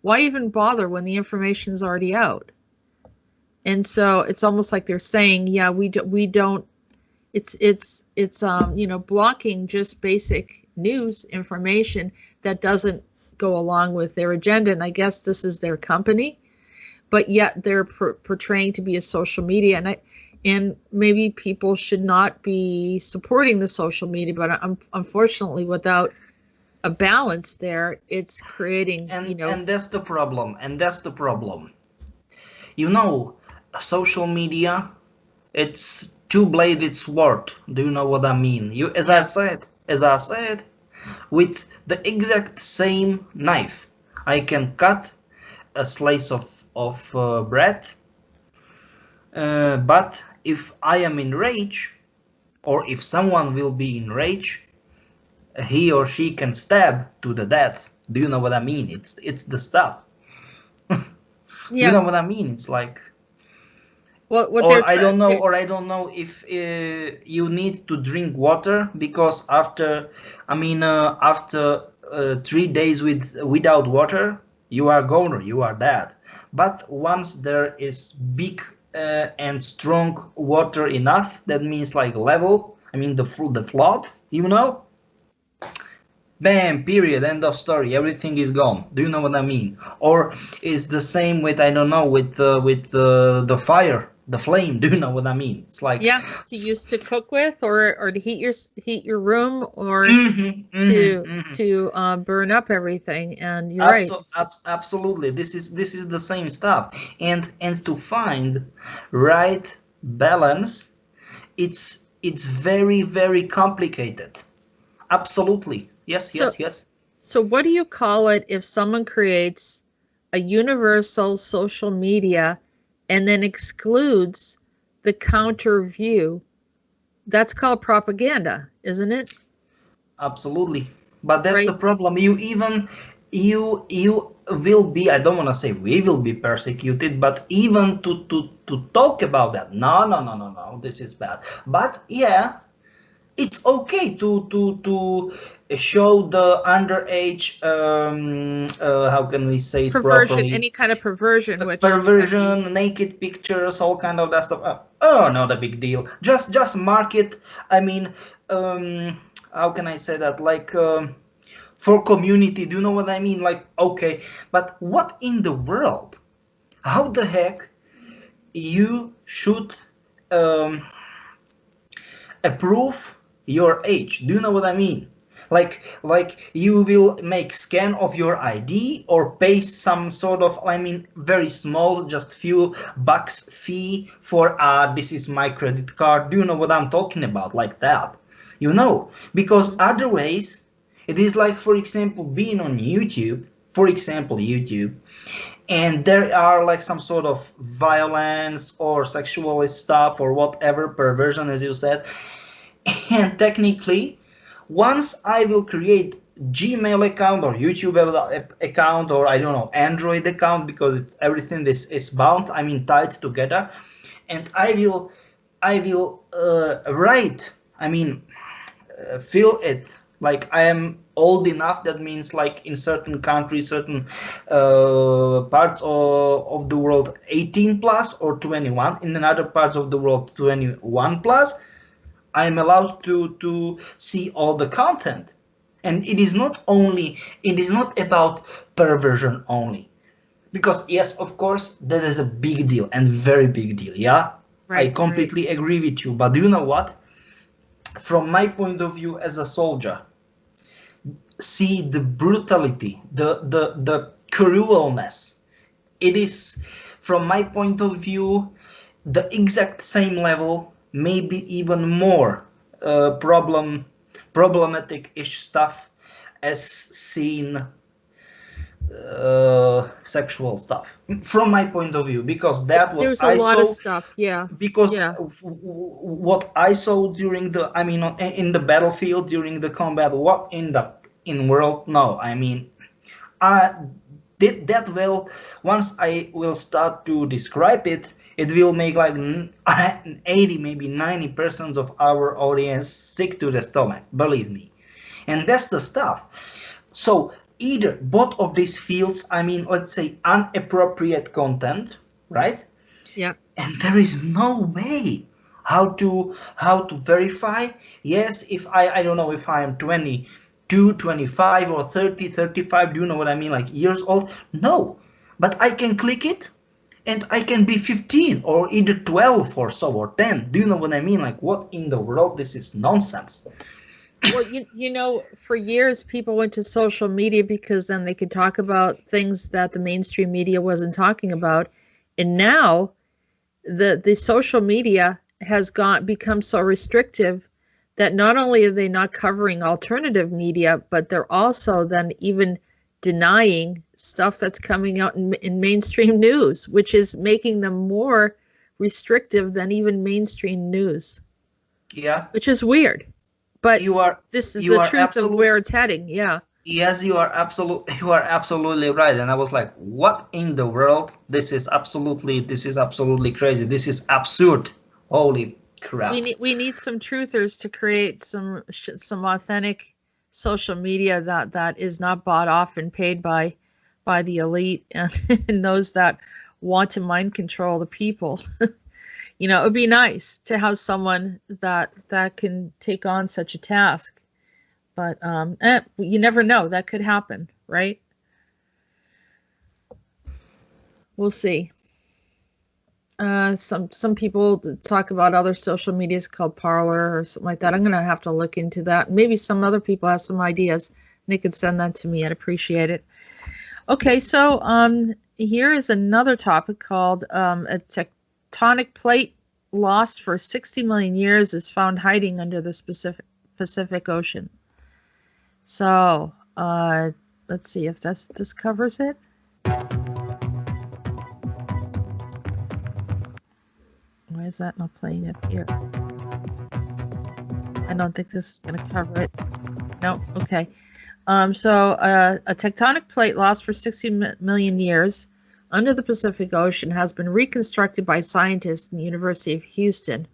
Why even bother when the information's already out? And so it's almost like they're saying, yeah, we don't. It's blocking just basic news information that doesn't go along with their agenda. And I guess this is their company, but yet they're portraying to be a social media. And maybe people should not be supporting the social media, but unfortunately, without a balance there, it's creating, and that's the problem. Social media, it's two-bladed sword. Do you know what I mean? As I said, with the exact same knife, I can cut a slice of bread. But if I am in rage, or if someone will be in rage, he or she can stab to the death. Do you know what I mean? It's the stuff. You know what I mean? It's like. I don't know if you need to drink water, because after 3 days without water, you are dead. But once there is big and strong water enough, that means like level. The flood. Bam, period, end of story, everything is gone. Do you know what I mean? Or it's the same with, I don't know, with the fire, the flame. Do you know what I mean? It's like, yeah, to use to cook with, or to heat your room, or to burn up everything. And you're right. Absolutely, this is the same stuff. And to find right balance, it's very, very complicated. Absolutely. Yes. So what do you call it if someone creates a universal social media and then excludes the counter view? That's called propaganda, isn't it? Absolutely. But that's the Right? problem. You will be, I don't want to say we will be persecuted, but even to talk about that, no, this is bad. But yeah, it's okay to show the underage, how can we say it Perversion, properly? any kind of perversion, which can be Perversion, naked pictures, all kind of that stuff. Oh, not a big deal. Just mark it. I mean, how can I say that? Like, for community. Do you know what I mean? Like, okay, but what in the world? How the heck you should um, approve your age? Do you know what I mean? Like you will make scan of your ID or pay some sort of, I mean, very small, just few bucks fee for this is my credit card. Do you know what I'm talking about? Like that, you know, because otherwise it is like, for example, being on YouTube, for example, YouTube, and there are like some sort of violence or sexual stuff or whatever, perversion, as you said, and technically, once I will create Gmail account or YouTube account, or I don't know, Android account, because it's everything is bound, I mean tied together, and I will write, I mean feel it like I am old enough. That means like in certain countries, certain parts of the world 18 plus or 21, in another parts of the world 21 plus. I'm allowed to see all the content. And it is not about perversion only. Because yes, of course, that is a big deal and very big deal. Yeah, I right, right. completely agree with you. But do you know what? From my point of view as a soldier, see the brutality, the cruelness. It is, from my point of view, the exact same level, maybe even more problematic-ish stuff as seen sexual stuff. From my point of view, because that what There's a I lot of saw, stuff. Yeah. because Yeah. what I saw during the, I mean, in the battlefield during the combat, what in world? No, I mean, I did that well. Once I will start to describe it, it will make like 80, maybe 90% of our audience sick to the stomach. Believe me, and that's the stuff. So either both of these fields, I mean, let's say inappropriate content, right? Yeah. And there is no way how to verify. Yes, if I don't know if I am 22, 25 or 30, 35, do you know what I mean, like years old? No, but I can click it and I can be 15 or either 12 or so, or 10. Do you know what I mean? Like, what in the world? This is nonsense. Well, you know, for years people went to social media because then they could talk about things that the mainstream media wasn't talking about. And now the social media has become so restrictive that not only are they not covering alternative media, but they're also then even denying stuff that's coming out in mainstream news, which is making them more restrictive than even mainstream news, Yeah, which is weird. But you are this is you the are truth of absolute. where it's heading. Yeah. Yes, you are absolutely right. And I was like, what in the world? This is absolutely crazy. This is absurd. Holy crap. We need some truthers to create some authentic social media that is not bought off and paid by the elite and those that want to mind control the people. You know, it would be nice to have someone that can take on such a task, but you never know. That could happen, right? We'll see. Some people talk about other social medias called Parlor or something like that. I'm gonna have to look into that. Maybe some other people have some ideas. And they could send that to me. I'd appreciate it. Okay, so here is another topic called a tectonic plate lost for 60 million years is found hiding under the Pacific Ocean. So let's see if this covers it. Why is that not playing up here? I don't think this is going to cover it. No, okay. So a tectonic plate lost for 60 million years under the Pacific Ocean has been reconstructed by scientists in the University of Houston.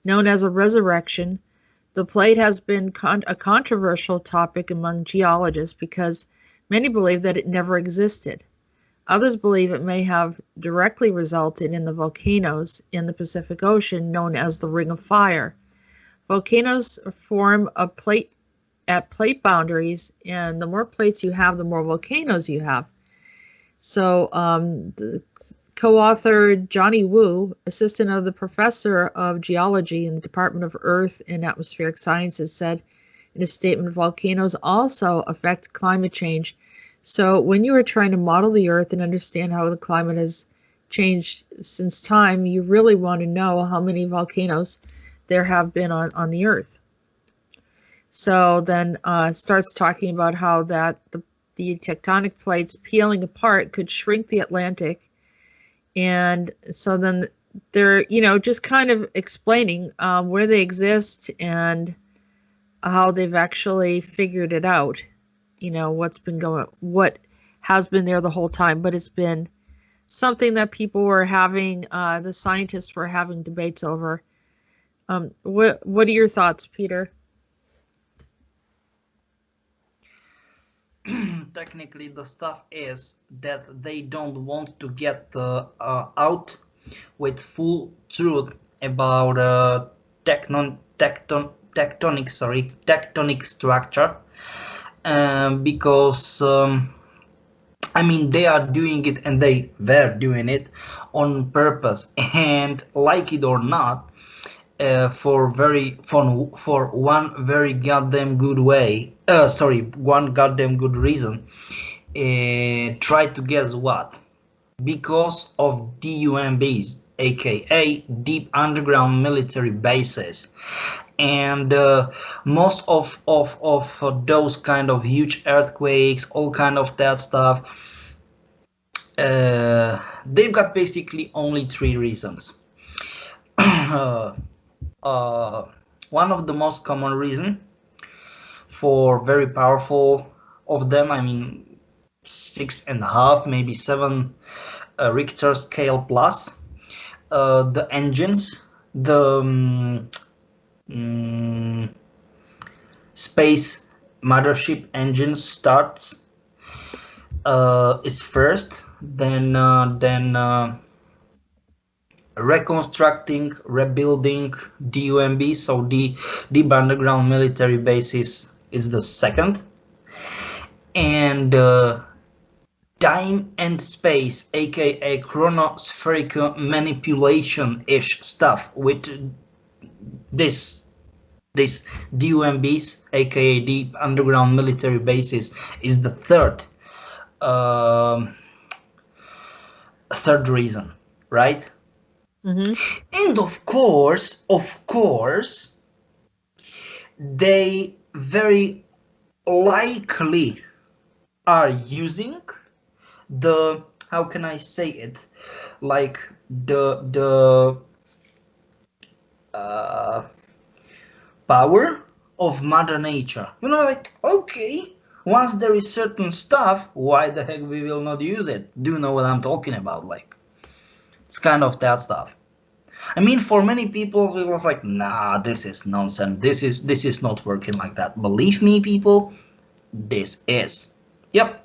Known as a resurrection, the plate has been a controversial topic among geologists because many believe that it never existed. Others believe it may have directly resulted in the volcanoes in the Pacific Ocean known as the Ring of Fire. Volcanoes form a plate at plate boundaries, and the more plates you have, the more volcanoes you have. So the co-author Johnny Wu, assistant of the professor of geology in the Department of Earth and Atmospheric Sciences, said in a statement, volcanoes also affect climate change. So when you are trying to model the Earth and understand how the climate has changed since time, you really want to know how many volcanoes there have been on the Earth. So then starts talking about how that the tectonic plates peeling apart could shrink the Atlantic. And so then they're, just kind of explaining where they exist and how they've actually figured it out. What has been there the whole time, but it's been something that people were having, the scientists were having debates over. What are your thoughts, Peter? Technically, the stuff is that they don't want to get out with full truth about tectonic structure, because they are doing it, and they were doing it on purpose, and like it or not, for one very goddamn good way. One goddamn good reason. Try to guess what? Because of DUMBs, aka deep underground military bases, and most of those kind of huge earthquakes, all kind of that stuff. They've got basically only three reasons. One of the most common reason for very powerful of them, 6.5, maybe 7 Richter scale plus, the engines, the space mothership engines starts is first, then reconstructing, rebuilding DUMB, so the deep underground military bases, is the second, and time and space, aka chronospherical manipulation-ish stuff with this DUMBs, aka deep underground military bases, is the third reason, right? Mm-hmm. And of course, they very likely are using the, how can I say it, like the power of Mother Nature. Okay, once there is certain stuff, why the heck we will not use it? Do you know what I'm talking about? It's kind of that stuff. For many people, it was like, nah, this is nonsense. This is not working like that. Believe me, people, this is. Yep.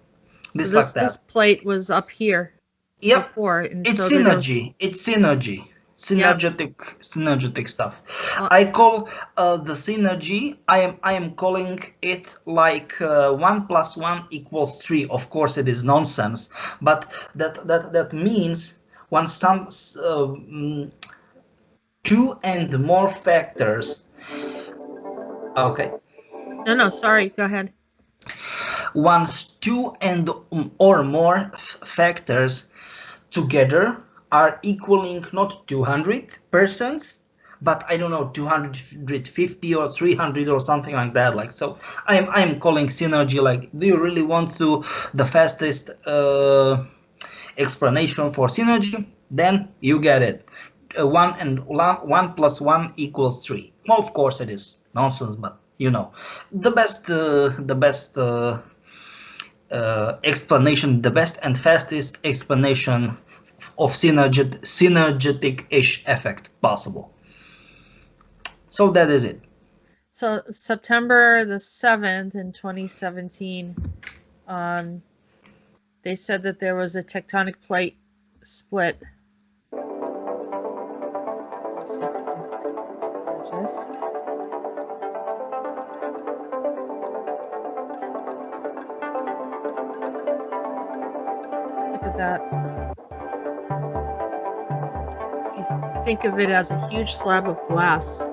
This plate was up here. Yep. Before, and it's so synergy. It's synergy. Synergetic stuff. I call the synergy. I am calling it like 1 + 1 = 3. Of course, it is nonsense, but that means when some 2 and more factors. Okay. No, sorry. Go ahead. Once 2 and or more factors together are equaling not 200%, but I don't know, 250 or 300 or something like that. Like, so I'm calling synergy. Like, do you really want to the fastest explanation for synergy? Then you get it. 1 plus 1 equals 3. Well, of course it is nonsense, but you know, the best explanation, the best and fastest explanation of synergetic-ish effect possible. So that is it. So September the 7th in 2017, they said that there was a tectonic plate split. Let's see if we can- there's this. Look at that. If you think of it as a huge slab of glass.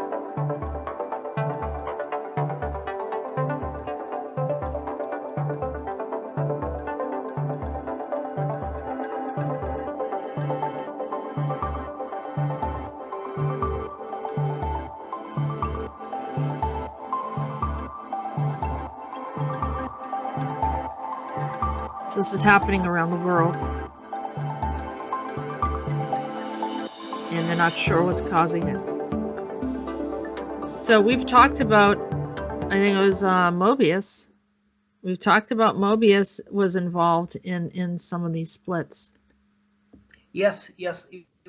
So this is happening around the world. And they're not sure what's causing it. So we've talked about, I think it was Mobius. We've talked about Mobius was involved in some of these splits. Yes, you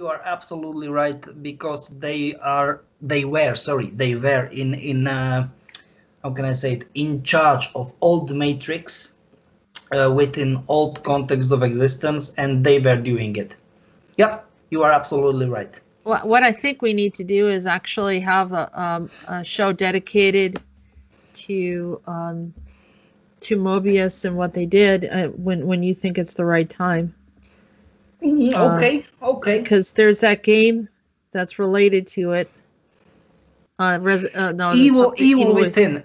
are absolutely right, because they were in how can I say it, in charge of old matrix within old context of existence, and they were doing it. Yep, you are absolutely right. What I think we need to do is actually have a show dedicated to Mobius and what they did when you think it's the right time. Okay. Because there's that game that's related to it. No, Evil within.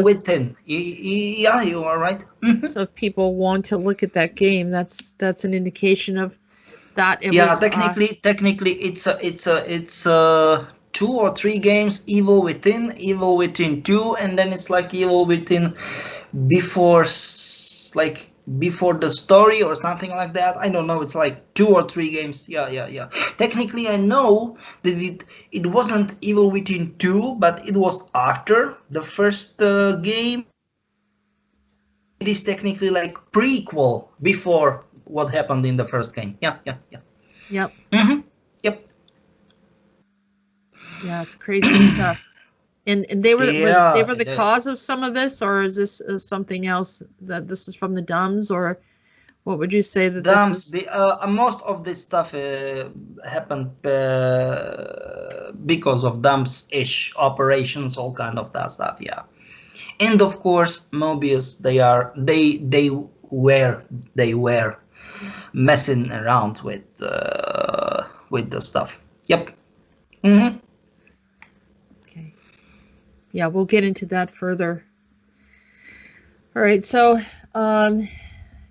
within. Yeah, you are right. So if people want to look at that game, that's an indication of that. Technically, it's 2 or 3 games. Evil Within 2, and then it's like Evil Within before the story or something like that. I don't know. It's like 2 or 3 games. Yeah. Technically, I know that it wasn't Evil Within 2, but it was after the first game. It is technically like prequel before what happened in the first game. Yeah. Yep. Mm-hmm. Yep. Yeah, it's crazy stuff. And they were the cause of some of this, or is this something else, that this is from the dumbs, or what would you say that Dumbs, this is? most of this stuff happened because of dumbs-ish operations, all kind of that stuff. Yeah, and of course Mobius, they were messing around with the stuff. Yep. Mm-hmm. Okay. Yeah, we'll get into that further. All right, so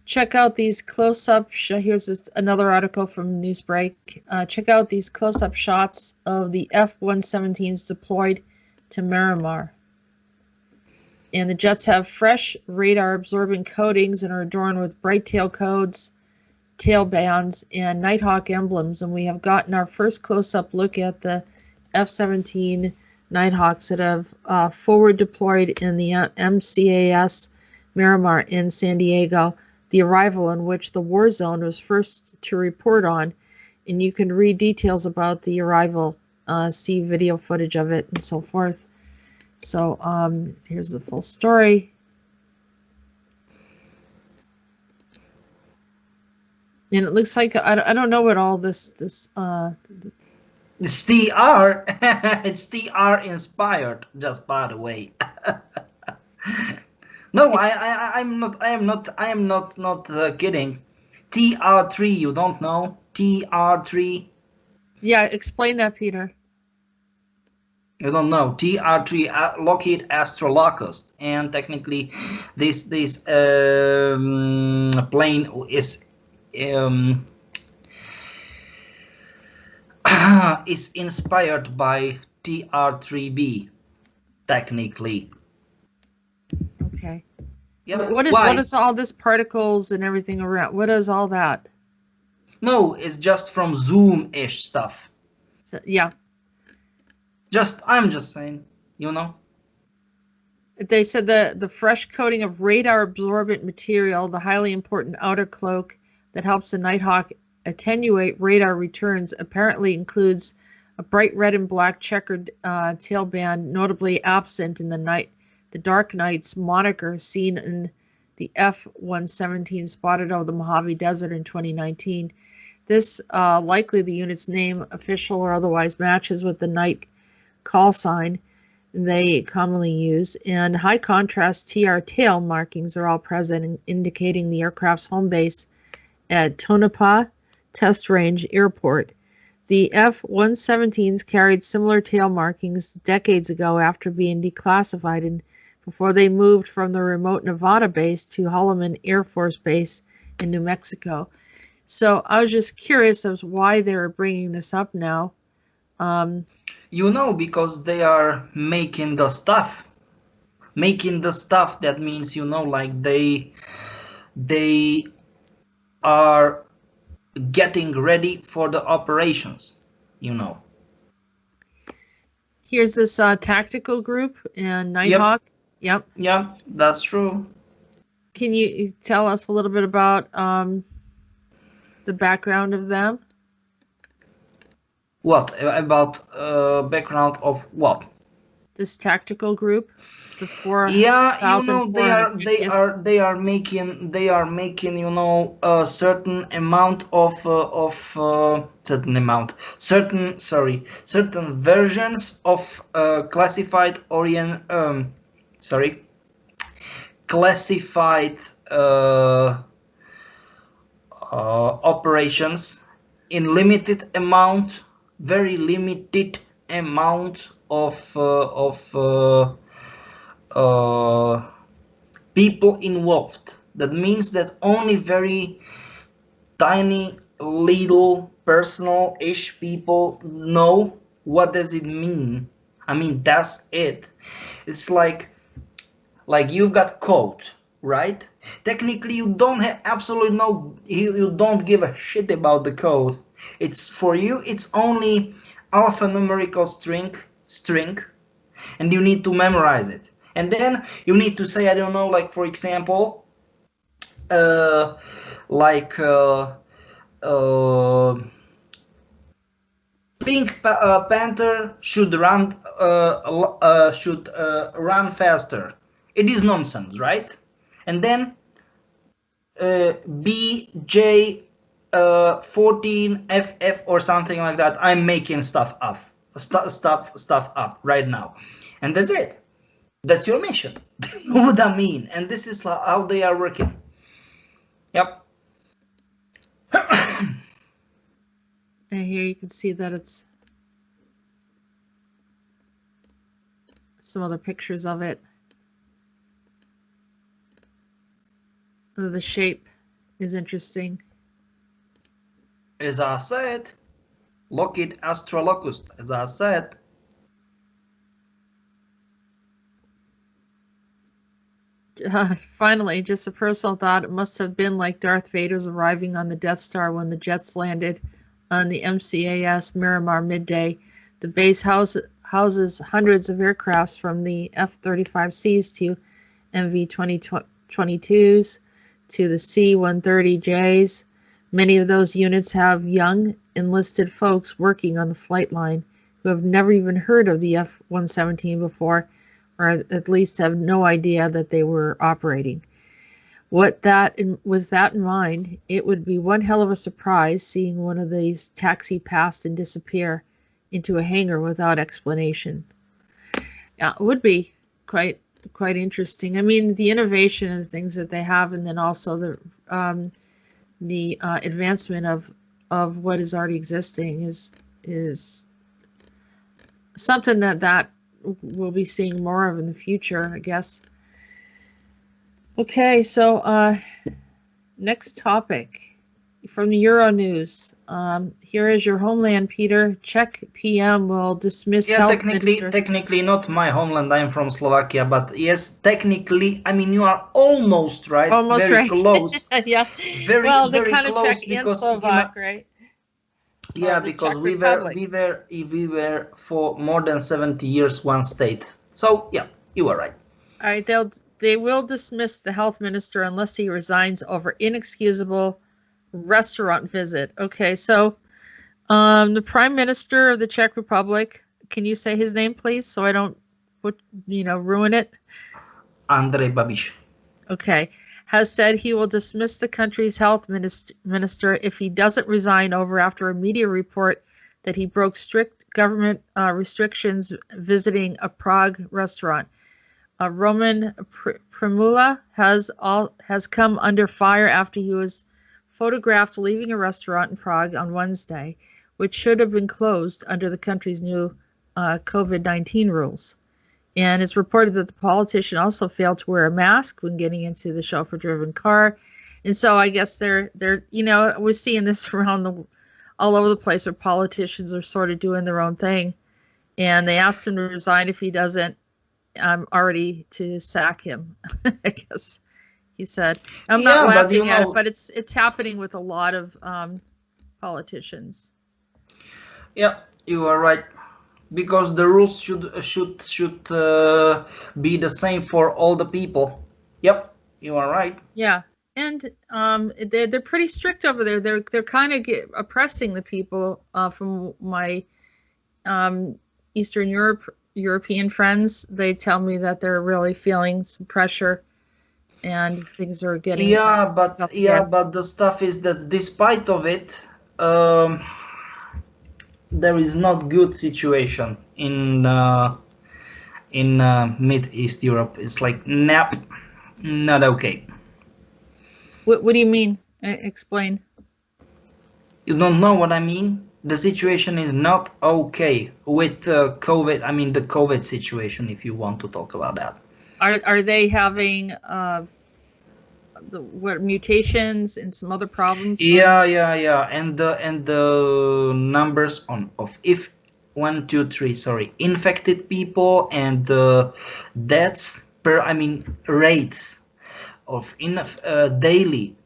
check out these close-up. Here's another article from Newsbreak. Check out these close-up shots of the F-117s deployed to Miramar. And the jets have fresh radar-absorbing coatings and are adorned with bright tail codes, tail bands, and Nighthawk emblems. And we have gotten our first close-up look at the F-17 Nighthawks that have forward deployed in the MCAS Miramar in San Diego, the arrival in which the war zone was first to report on. And you can read details about the arrival, see video footage of it, and so forth. So here's the full story. And it looks like I don't know what all this It's TR. It's TR inspired, just by the way. No, I am not kidding. TR3, you don't know? TR3. Yeah, explain that, Peter. You don't know. TR3, Lockheed Astrolocust, and technically, this plane is is inspired by TR3B, technically. Okay. Yeah. What Why? is all this particles and everything around? What is all that? No, it's just from Zoom-ish stuff. So, yeah. I'm just saying, you know. They said the fresh coating of radar absorbent material, the highly important outer cloak that helps the Nighthawk attenuate radar returns, apparently includes a bright red and black checkered tailband, notably absent in the Dark Knight's moniker seen in the F-117 spotted over the Mojave Desert in 2019. This likely the unit's name, official or otherwise, matches with the Night call sign they commonly use, and high contrast TR tail markings are all present, indicating the aircraft's home base at Tonopah Test Range Airport. The F-117s carried similar tail markings decades ago after being declassified and before they moved from the remote Nevada base to Holloman Air Force Base in New Mexico. So I was just curious as why they were bringing this up now. You know, because they are making the stuff. Making the stuff, that means, you know, like they are getting ready for the operations, you know. Here's this tactical group and Nighthawk. Yep. Yeah, that's true. Can you tell us a little bit about the background of them? What about background of what? This tactical group, the 4,000. Yeah, you know, they are making, you know, a certain amount of certain versions of classified operations in limited amount, very limited amount of people involved. That means that only very tiny little personal-ish people know what does it mean. I mean, that's it. It's like you've got code, right? Technically, you don't have absolutely no, you don't give a shit about the code. It's for you, it's only alphanumerical string, and you need to memorize it. And then you need to say, I don't know, like for example, Pink Panther should run faster. It is nonsense, right? And then BJ14FF or something like that. I'm making stuff up right now, and that's it. That's your mission. You know what I mean? And this is how they are working. Yep. And here you can see that it's some other pictures of it. The shape is interesting. As I said, Lockheed Astrolocust, as I said. Finally, just a personal thought, it must have been like Darth Vader's arriving on the Death Star when the jets landed on the MCAS Miramar midday. The base houses hundreds of aircrafts from the F-35Cs to MV-2022s to the C-130Js. Many of those units have young enlisted folks working on the flight line who have never even heard of the F-117 before, or at least have no idea that they were operating. With that in mind, it would be one hell of a surprise seeing one of these taxi past and disappear into a hangar without explanation. Yeah, it would be quite interesting. I mean, the innovation and the things that they have, and then also the advancement of what is already existing is something that we'll be seeing more of in the future, I guess. Okay, so next topic from the Euro News. Here is your homeland, Peter. Czech PM will dismiss Yeah, health minister. technically not my homeland. I'm from Slovakia, but yes, technically, I mean, you are almost right. Almost very right. close. Yeah. Very, Well, they're very kind of close Czech and because Slovak, right? yeah, Or the because Czech we Republic. were for more than 70 years one state. So yeah, you are right. All right, they will dismiss the health minister unless he resigns over inexcusable restaurant visit. Okay, so the Prime Minister of the Czech Republic, can you say his name, please, so I don't, ruin it? Andrej Babiš. Okay, has said he will dismiss the country's health minister if he doesn't resign after a media report that he broke strict government restrictions visiting a Prague restaurant. Roman Primula has come under fire after he was photographed leaving a restaurant in Prague on Wednesday, which should have been closed under the country's new COVID-19 rules. And it's reported that the politician also failed to wear a mask when getting into the chauffeur-driven car. And so I guess they're we're seeing this all over the place where politicians are sort of doing their own thing. And they asked him to resign if he doesn't. I'm already to sack him, I guess he said. I'm not laughing at it, but it's happening with a lot of politicians. Yeah, you are right. Because the rules should be the same for all the people. Yep, you are right. Yeah, and they're pretty strict over there. They're kind of oppressing the people from my Eastern European friends. They tell me that they're really feeling some pressure and things are getting but the stuff is that despite of it, there is not good situation in Mid East Europe. It's like nope, not okay. What do you mean? Explain. You don't know what I mean? The situation is not okay with COVID. I mean the COVID situation. If you want to talk about that, are they having mutations and some other problems? Yeah, and the numbers of if 1, 2, 3, sorry, infected people and deaths per, I mean rates of daily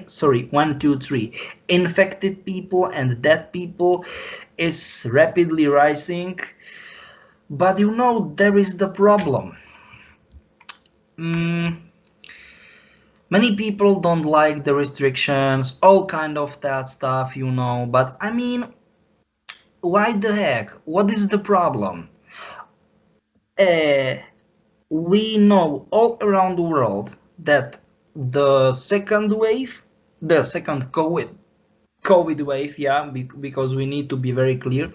sorry, 1, 2, 3, infected people and dead people is rapidly rising. But there is the problem. Many people don't like the restrictions, all kind of that stuff, but I mean, why the heck? What is the problem? We know all around the world that the second wave, the second COVID wave, yeah, because we need to be very clear,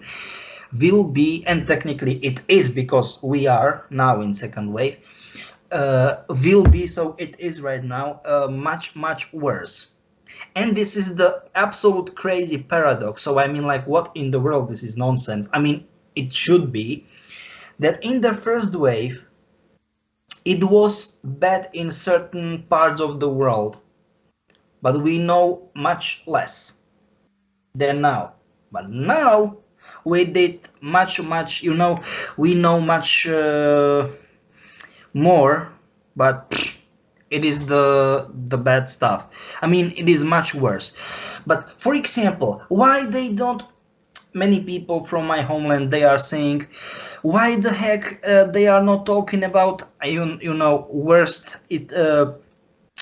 will be, and technically it is because we are now in second wave, will be, so it is right now, much worse. And this is the absolute crazy paradox. So I mean, like, what in the world? This is nonsense. I mean, it should be that in the first wave it was bad in certain parts of the world, but we know much less than now. But now we did much, we know much more, but it is the bad stuff. I mean, it is much worse. But for example, why they don't, many people from my homeland, they are saying, why the heck they are not talking about worst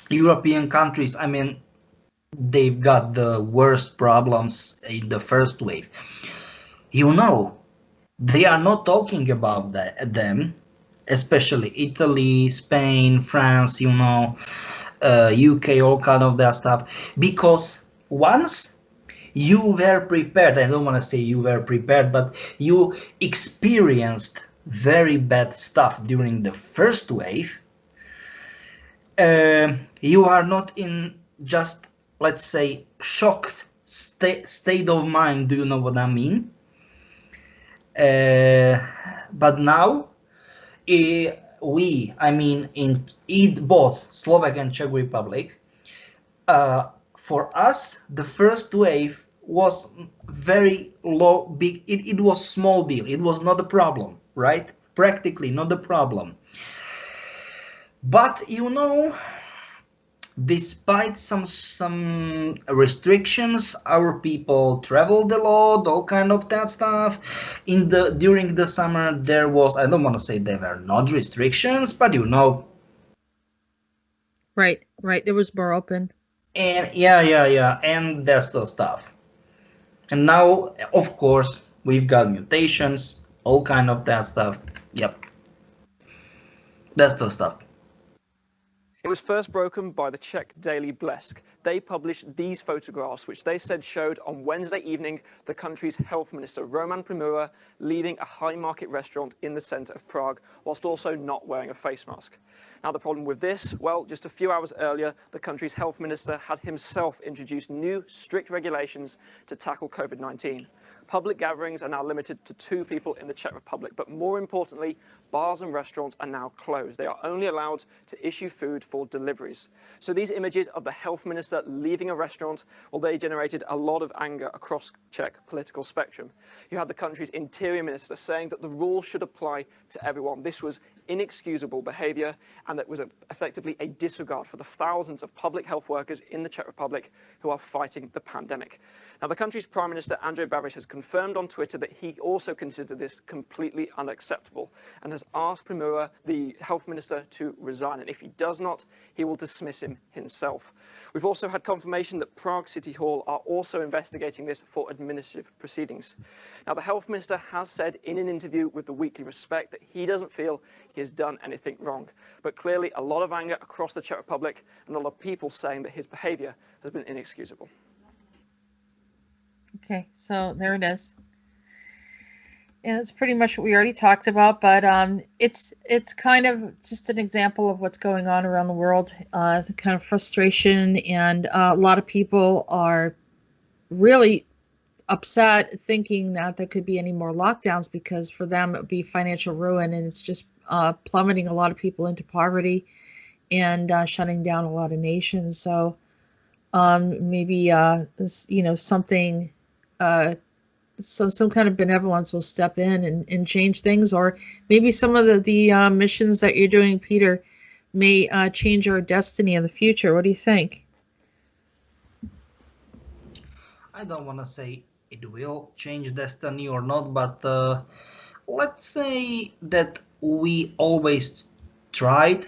European countries? I mean, they've got the worst problems in the first wave. They are not talking about them, especially Italy, Spain, France, UK, all kind of that stuff, because once you were prepared, I don't want to say you were prepared, but you experienced very bad stuff during the first wave, you are not in just, let's say, shocked state of mind. Do you know what I mean? But now I mean, in both Slovak and Czech Republic, for us, the first wave was very low, big. It was small deal. It was not a problem, right? Practically not a problem. But despite some restrictions, our people traveled a lot, all kind of that stuff. During the summer, there was, I don't want to say there were not restrictions, but Right. It was more open. and yeah, and that's the stuff. And now, of course, we've got mutations, all kind of that stuff. Yep, that's the stuff. It was first broken by the Czech daily Blesk. They published these photographs, which they said showed on Wednesday evening the country's health minister, Roman Primula, leaving a high market restaurant in the center of Prague, whilst also not wearing a face mask. Now, the problem with this, well, just a few hours earlier, the country's health minister had himself introduced new strict regulations to tackle COVID-19. Public gatherings are now limited to 2 people in the Czech Republic, but more importantly, bars and restaurants are now closed. They are only allowed to issue food for deliveries. So these images of the health minister leaving a restaurant, well, they generated a lot of anger across Czech political spectrum. You had the country's interior minister saying that the rules should apply to everyone. This was inexcusable behavior, and that was effectively a disregard for the thousands of public health workers in the Czech Republic who are fighting the pandemic. Now, the country's Prime Minister, Andrej Babiš, has confirmed on Twitter that he also considered this completely unacceptable and has asked Primula, the health minister, to resign. And if he does not, he will dismiss him himself. We've also had confirmation that Prague City Hall are also investigating this for administrative proceedings. Now, the health minister has said in an interview with the Weekly Respect that he doesn't feel he has done anything wrong. But clearly, a lot of anger across the Czech Republic and a lot of people saying that his behavior has been inexcusable. Okay, so there it is. And it's pretty much what we already talked about, but it's kind of just an example of what's going on around the world, the kind of frustration, and a lot of people are really upset thinking that there could be any more lockdowns, because for them it would be financial ruin, and it's just plummeting a lot of people into poverty and shutting down a lot of nations. So maybe something, some kind of benevolence will step in and change things, or maybe some of the missions that you're doing, Peter, may change our destiny in the future. What do you think? I don't want to say it will change destiny or not, but let's say that we always tried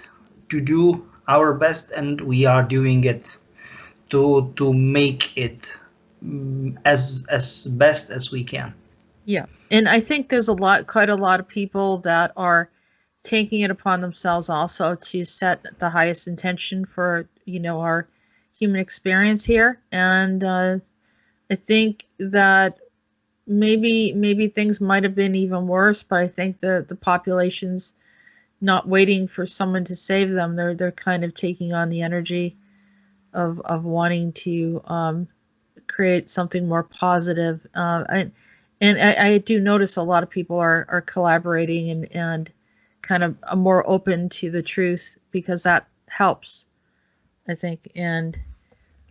to do our best, and we are doing it to make it as best as we can. Yeah, and I think there's quite a lot of people that are taking it upon themselves also to set the highest intention for our human experience here, and I think that maybe things might have been even worse, but I think the population's not waiting for someone to save them. They're kind of taking on the energy of wanting to create something more positive. I do notice a lot of people are collaborating and kind of more open to the truth, because that helps, I think. And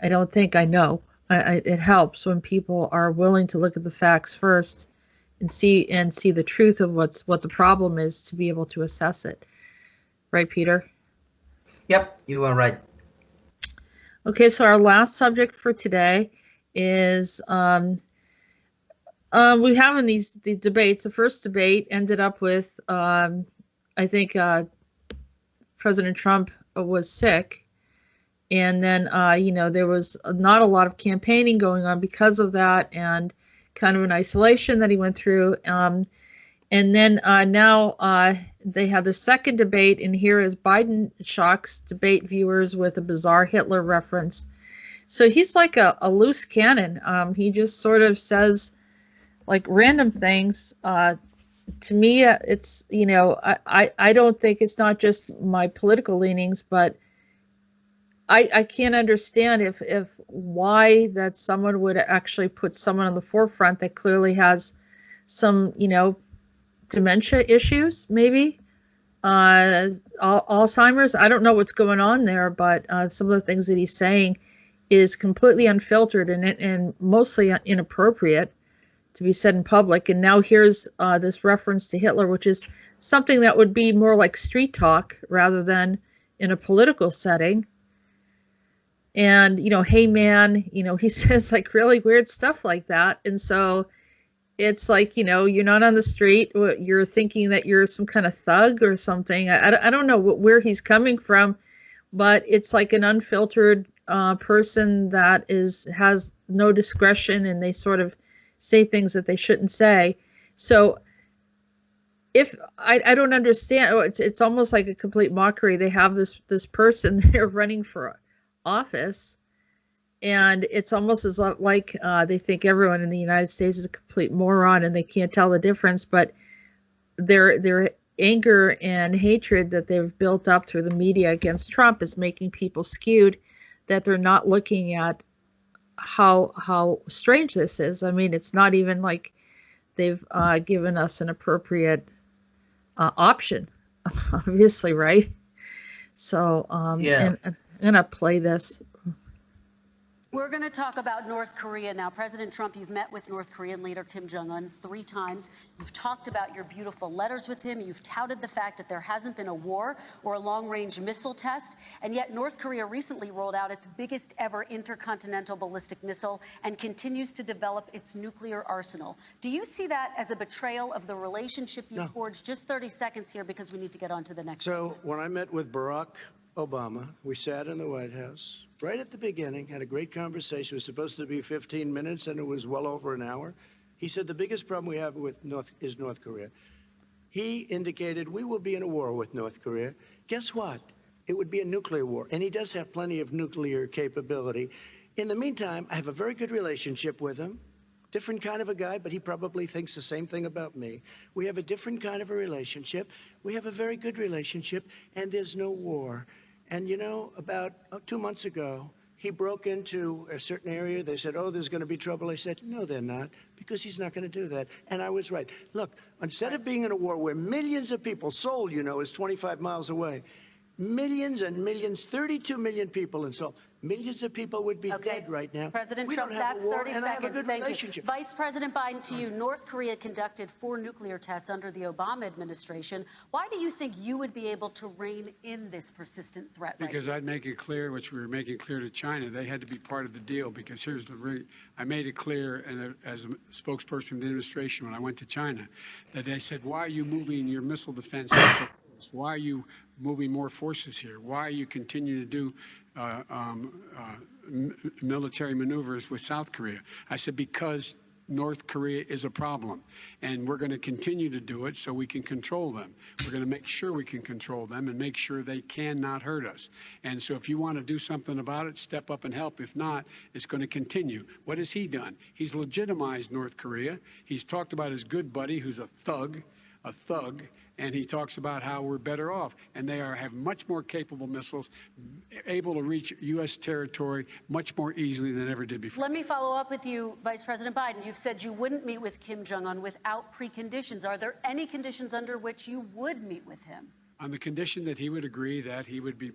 I don't think I know. It helps when people are willing to look at the facts first and see the truth of what the problem is, to be able to assess it. Right, Peter? Yep, you are right. Okay, so our last subject for today is we have in these debates. The first debate ended up with I think President Trump was sick. And then, there was not a lot of campaigning going on because of that, and kind of an isolation that he went through. And then now they have the second debate, and here is Biden shocks debate viewers with a bizarre Hitler reference. So he's like a loose cannon. He just sort of says like random things. To me, it's, I don't think it's not just my political leanings, but I can't understand if why that someone would actually put someone on the forefront that clearly has some, dementia issues, maybe, Alzheimer's. I don't know what's going on there, but some of the things that he's saying is completely unfiltered and mostly inappropriate to be said in public. And now here's this reference to Hitler, which is something that would be more like street talk rather than in a political setting. And, hey man, he says like really weird stuff like that. And so it's like, you're not on the street, you're thinking that you're some kind of thug or something. I don't know where he's coming from, but it's like an unfiltered person that has no discretion, and they sort of say things that they shouldn't say. So if I don't understand, it's almost like a complete mockery. They have this person there running for office, and it's almost as like they think everyone in the United States is a complete moron and they can't tell the difference. But their anger and hatred that they've built up through the media against Trump is making people skewed, that they're not looking at how strange this is. I mean, it's not even like they've given us an appropriate option, obviously, right? So Yeah. and I'm gonna play this. We're going to talk about North Korea now. President Trump, you've met with North Korean leader Kim Jong-un 3 times. You've talked about your beautiful letters with him. You've touted the fact that there hasn't been a war or a long-range missile test. And yet North Korea recently rolled out its biggest ever intercontinental ballistic missile and continues to develop its nuclear arsenal. Do you see that as a betrayal of the relationship you forged? Just 30 seconds here, because we need to get on to the next. So when I met with Barack Obama, we sat in the White House right at the beginning, had a great conversation. It was supposed to be 15 minutes, and it was well over an hour. He said the biggest problem we have with North Korea. He indicated we will be in a war with North Korea. Guess what? It would be a nuclear war, and he does have plenty of nuclear capability. In the meantime, I have a very good relationship with him. Different kind of a guy, but he probably thinks the same thing about me. We have a different kind of a relationship. We have a very good relationship, and there's no war. And about 2 months ago, he broke into a certain area. They said, oh, there's going to be trouble. I said, no, they're not, because he's not going to do that. And I was right. Look, instead of being in a war where millions of people, Seoul, is 25 miles away, millions and millions, 32 million people in Seoul, millions of people would be dead right now. President We Trump, don't have that's a war, 30 and I have a seconds. good Thank relationship. you. Vice President Biden, to you. North Korea conducted 4 nuclear tests under the Obama administration. Why do you think you would be able to rein in this persistent threat right Because now? I'd make it clear, which we were making clear to China, they had to be part of the deal. Because here's I made it clear, and as a spokesperson of the administration when I went to China, that they said, why are you moving your missile defense? Why are you moving more forces here? Why are you continuing to do military maneuvers with South Korea? I said, because North Korea is a problem, and we're going to continue to do it so we can control them. We're going to make sure we can control them and make sure they cannot hurt us. And so if you want to do something about it, step up and help. If not, it's going to continue. What has he done? He's legitimized North Korea. He's talked about his good buddy, who's a thug, and he talks about how we're better off. And they have much more capable missiles, able to reach U.S. territory much more easily than ever did before. Let me follow up with you, Vice President Biden. You've said you wouldn't meet with Kim Jong-un without preconditions. Are there any conditions under which you would meet with him? On the condition that he would agree that he would be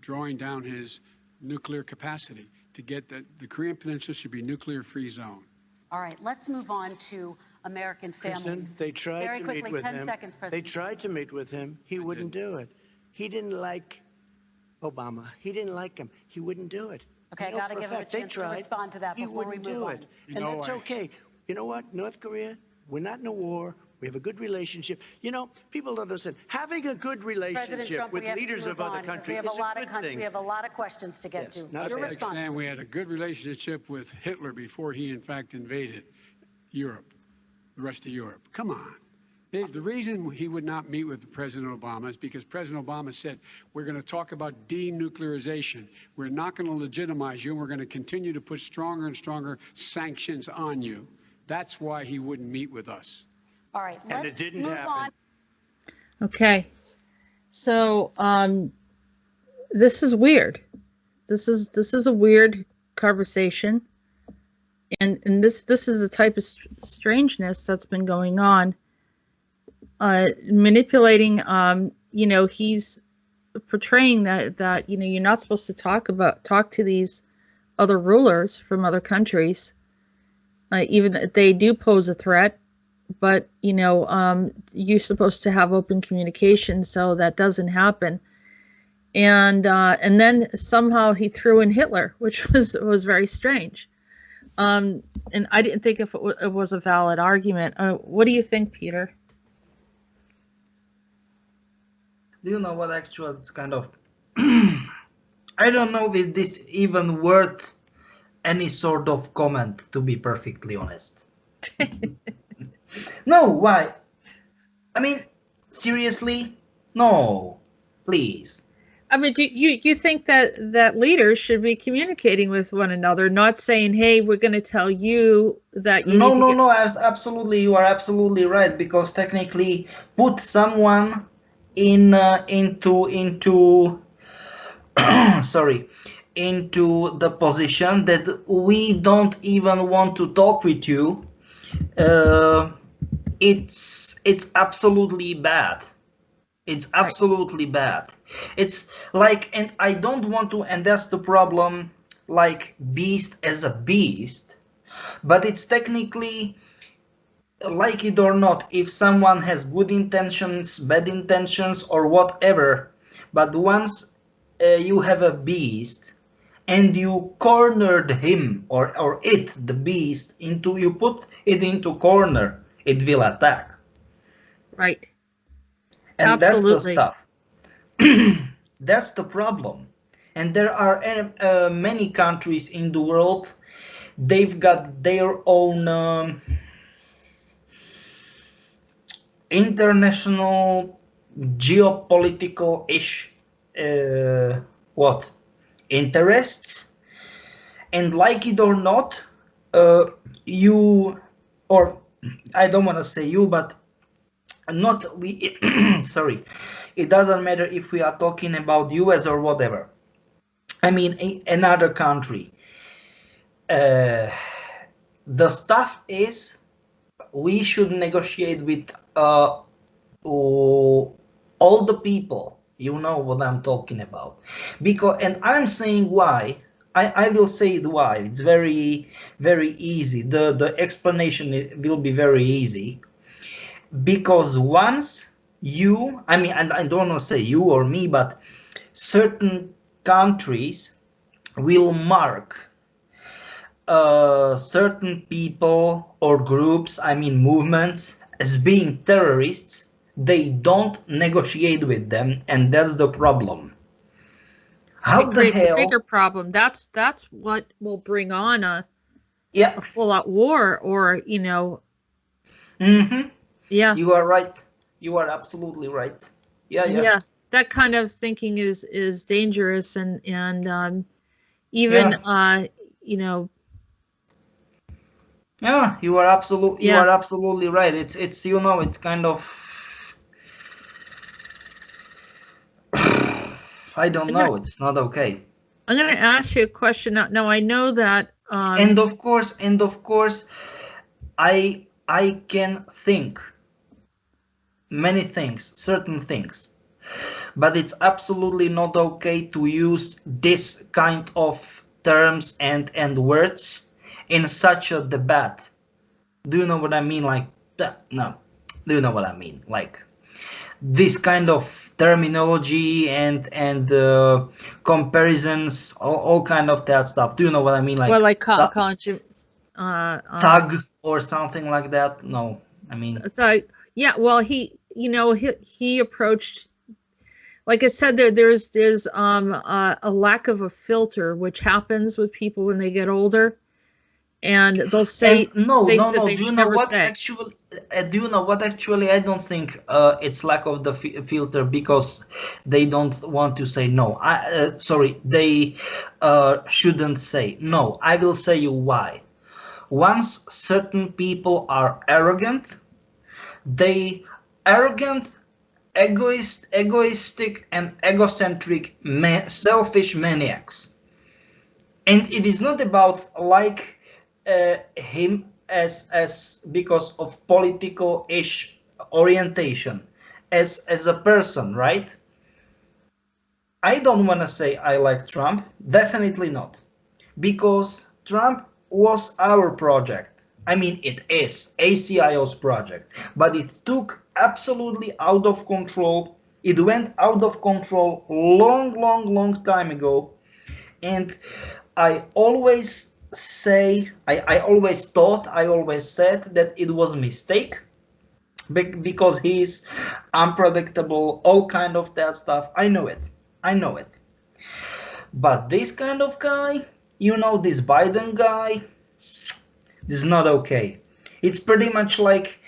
drawing down his nuclear capacity to get the Korean Peninsula should be nuclear-free zone. All right, let's move on to American families. Kristen, they tried Very to quickly, meet with 10 him. seconds, They President. tried to meet with him. He wouldn't do it. He didn't like Obama. He didn't like him. He wouldn't do it. Okay, I know got to for give him a fact they chance to tried. respond to that He before we wouldn't move do on. it. And that's okay. You know what? North Korea, we're not in a war. We have a good relationship. People don't understand. Having a good President relationship Trump, with we have leaders to of move other on, because countries we have is a lot a of good thing. we have a lot of questions to get Yes, to. not Your a Like response. saying we had a good relationship with Hitler before he, in fact, invaded Europe, the rest of Europe. Come on. The reason he would not meet with President Obama is because President Obama said, we're going to talk about denuclearization. We're not going to legitimize you, and we're going to continue to put stronger and stronger sanctions on you. That's why he wouldn't meet with us. All right, And let's it didn't move happen. on. Okay, so this is weird. This is a weird conversation, and this is the type of strangeness that's been going on, manipulating you know, he's portraying that you know, you're not supposed to talk to these other rulers from other countries, even if they do pose a threat. But you know, you're supposed to have open communication, so that doesn't happen. And then somehow he threw in Hitler, which was very strange. And I didn't think if it was a valid argument. What do you think, Peter? Do you know what? Actually, it's kind of I don't know if this even worth any sort of comment, to be perfectly honest. No, why? I mean, seriously? No, please. I mean, do you think that leaders should be communicating with one another, not saying, "Hey, we're going to tell you that you need to get." No, absolutely, you are absolutely right, because technically, put someone into sorry, into the position that we don't even want to talk with you. It's absolutely bad. It's absolutely bad. It's like, and I don't want to, and that's the problem, like beast as a beast, but it's technically, like it or not, if someone has good intentions, bad intentions, or whatever, but once you have a beast and you cornered him or it, the beast, into, you put it into corner, it will attack. Right. And Absolutely. that's the stuff. That's the problem. And there are many countries in the world, they've got their own international geopolitical-ish interests. And like it or not, you, or I don't want to say you, but not we sorry, it doesn't matter if we are talking about US or whatever. I mean, another country. The stuff is, we should negotiate with all the people. You know what I'm talking about. Because, and I'm saying why. I will say it why. It's very, very easy. The explanation will be very easy. Because once you, I mean, and I don't want to say you or me, but certain countries will mark certain people or groups, I mean movements, as being terrorists, they don't negotiate with them, and that's the problem. How It the creates a hell? bigger problem. That's what will bring on a Yeah. full-out war, or you know. Mm-hmm. Yeah. You are right. You are absolutely right. Yeah. Yeah. That kind of thinking is dangerous, and even Yeah. you know. Yeah, you are absolutely right. It's you know, it's kind of I don't know, it's not okay. I'm going to ask you a question now. I know that And of course, I can think many things, certain things, but it's absolutely not okay to use this kind of terms and words in such a debate. Do you know what I mean? Like, no. Do you know what I mean? Like, this kind of terminology and comparisons, all kind of that stuff. Do you know what I mean? Like, well, like calling you thug or something like that. No, I mean, so yeah. Well, he approached, like I said, there's a lack of a filter, which happens with people when they get older, and they'll say no. things that they Do you should know never what say. actually? Do you know what actually? I don't think it's lack of the filter, because they don't want to say no. Sorry, they shouldn't say no. I will say you why. Once certain people are arrogant, they arrogant, egoistic, and egocentric, selfish maniacs. And it is not about like him as because of political-ish orientation, as a person, right? I don't want to say I like Trump. Definitely not. Because Trump was our project. I mean, it is ACIO's project. But it took absolutely out of control. It went out of control long time ago. And I always say, I always thought, I always said that it was a mistake. Because he's unpredictable, all kind of that stuff. I know it. But this kind of guy, you know, this Biden guy, this is not okay. It's pretty much like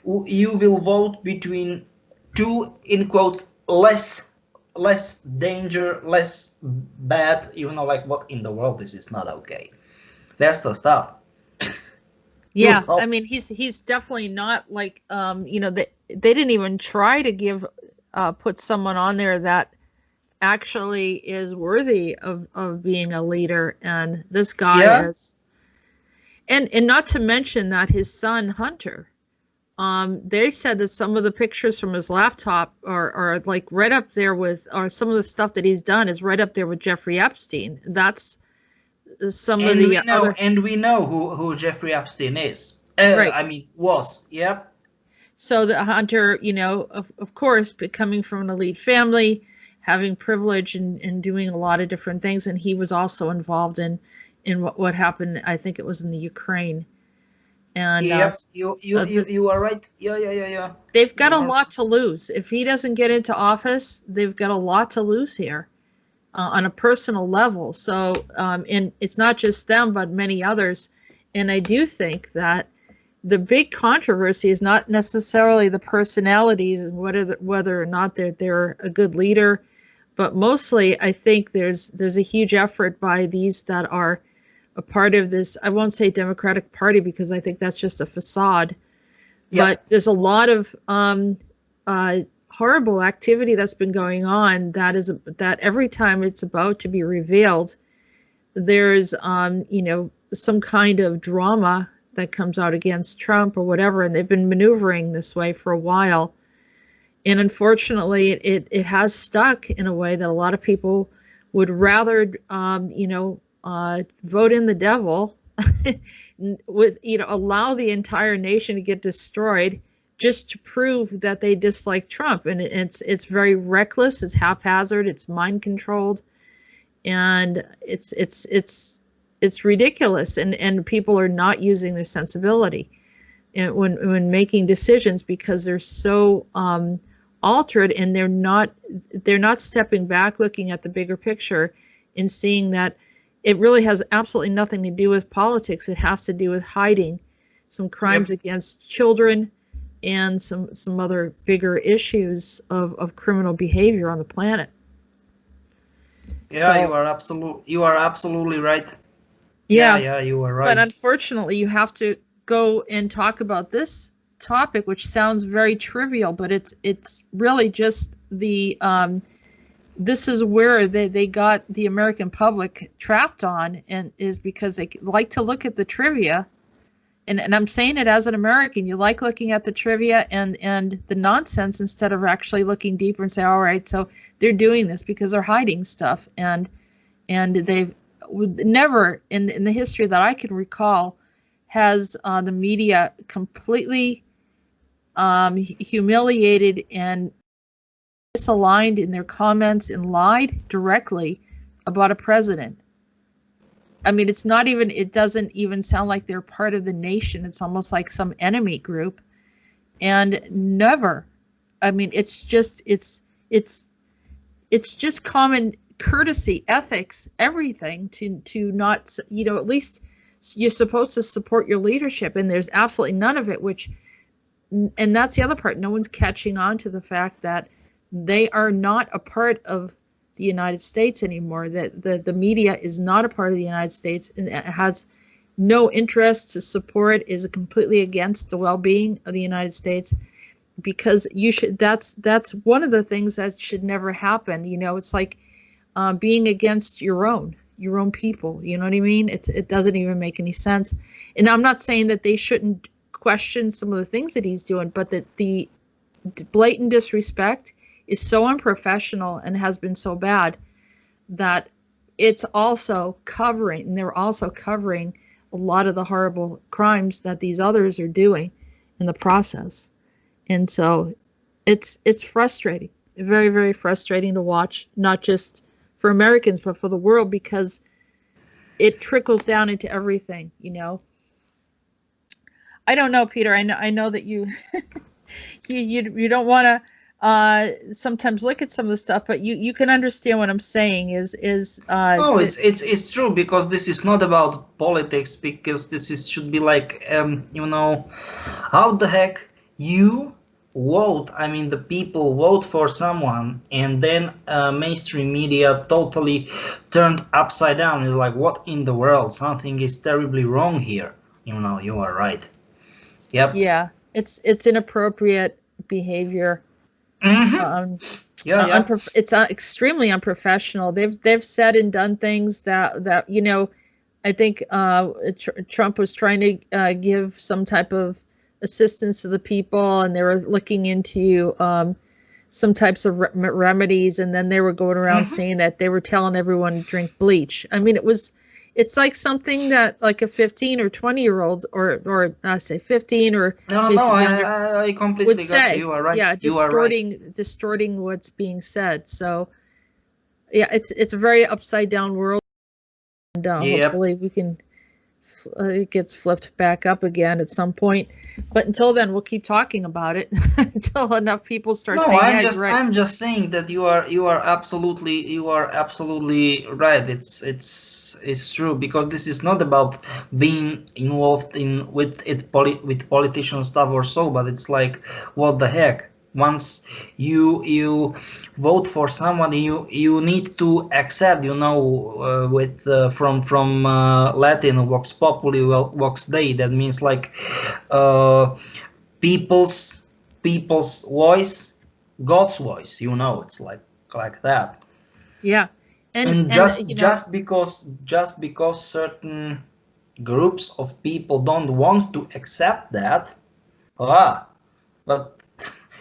you will vote between two, in quotes, less danger, less bad, you know, like what in the world, this is not okay. That's the stuff. Yeah, I mean, he's definitely not like, you know, they didn't even try to give put someone on there that actually is worthy of being a leader, and this guy is. And not to mention that his son Hunter, they said that some of the pictures from his laptop are like right up there with, or some of the stuff that he's done is right up there with Jeffrey Epstein. That's some of the other. And we know who Jeffrey Epstein is. Right. I mean, was. Yep. So the Hunter, you know, of course, coming from an elite family, having privilege and doing a lot of different things, and he was also involved in what happened. I think it was in the Ukraine. And yes, you are right. Yeah. They've got a lot to lose if he doesn't get into office. They've got a lot to lose here on a personal level. So, and it's not just them, but many others. And I do think that the big controversy is not necessarily the personalities and whether or not they're a good leader. But mostly, I think there's a huge effort by these that are a part of this. I won't say Democratic Party because I think that's just a facade. Yep. But there's a lot of horrible activity that's been going on. That every time it's about to be revealed, there's you know, some kind of drama that comes out against Trump or whatever, and they've been maneuvering this way for a while. And unfortunately, it has stuck in a way that a lot of people would rather, you know, vote in the devil, with, you know, allow the entire nation to get destroyed just to prove that they dislike Trump. And it's very reckless, it's haphazard, it's mind controlled, and it's ridiculous. And people are not using this sensibility when making decisions because they're so altered, and they're not stepping back, looking at the bigger picture and seeing that it really has absolutely nothing to do with politics. It has to do with hiding some crimes against children and some other bigger issues of criminal behavior on the planet. Yeah, So, you are absolutely right. Yeah, you are right. but unfortunately, you have to go and talk about this topic, which sounds very trivial, but it's really just the this is where they got the American public trapped on, and is because they like to look at the trivia, and I'm saying it as an American, you like looking at the trivia and the nonsense instead of actually looking deeper and say, all right, so they're doing this because they're hiding stuff, and they've never in the history that I can recall has the media completely humiliated and misaligned in their comments and lied directly about a president. I mean, it doesn't even sound like they're part of the nation. It's almost like some enemy group. And never, I mean, it's just common courtesy, ethics, everything to not, you know, at least you're supposed to support your leadership, and there's absolutely none of it, and that's the other part. No one's catching on to the fact that they are not a part of the United States anymore, that the media is not a part of the United States, and it has no interest to support, is completely against the well-being of the United States, because that's one of the things that should never happen. You know, it's like being against your own people, you know what I mean? It doesn't even make any sense. And I'm not saying that they shouldn't question some of the things that he's doing, but that the blatant disrespect is so unprofessional and has been so bad that it's also covering, and they're also covering a lot of the horrible crimes that these others are doing in the process. And so it's frustrating, very, very frustrating to watch, not just for Americans, but for the world, because it trickles down into everything, you know. I don't know, Peter. I know that you you don't want to sometimes look at some of the stuff, but you can understand what I'm saying no, it's true, because this is not about politics, because this is should be like you know, how the heck you vote, I mean the people vote for someone and then mainstream media totally turned upside down. It's like, what in the world, something is terribly wrong here, you know. You are right. Yep. Yeah, it's inappropriate behavior. Mm-hmm. It's extremely unprofessional. They've said and done things that you know, I think Trump was trying to give some type of assistance to the people, and they were looking into some types of remedies, and then they were going around saying that they were telling everyone to drink bleach. I mean, it's like something that like a 15 or 20-year-old or I say 15 or I completely would got say, you. You are right. yeah, distorting what's being said. So yeah, it's a very upside down world, and hopefully we can it gets flipped back up again at some point. But until then, we'll keep talking about it until enough people start saying, you're right. I'm just saying that you are absolutely right. It's true, because this is not about being involved with politician stuff or so, but it's like, what the heck. Once you vote for someone, you need to accept, you know, from Latin vox populi vox Dei. That means like people's voice, God's voice. You know, it's like that. Yeah, and just because certain groups of people don't want to accept that, but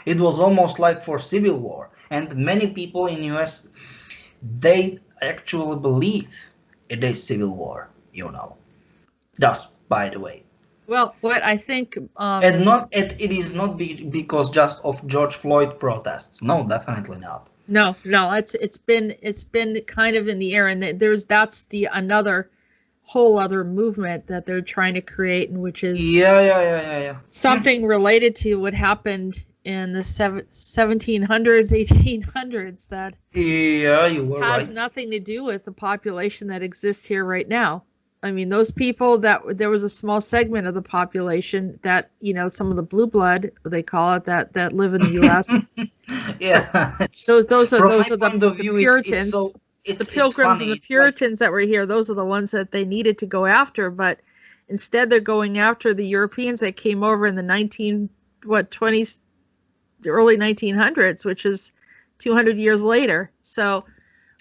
it was almost like for civil war, and many people in US, they actually believe it is civil war, you know. Just by the way. Well, what I think, it is not because just of George Floyd protests. No, definitely not. No, it's been kind of in the air, and that's another whole other movement that they're trying to create, and which is something related to what happened in the 1700s, 1800s that has nothing to do with the population that exists here right now. I mean, those people there was a small segment of the population that, you know, some of the blue blood, they call it, that live in the U.S. Yeah, those are the Puritans, the Pilgrims and the Puritans that were here. Those are the ones that they needed to go after, but instead they're going after the Europeans that came over in the early 1900s, which is 200 years later. So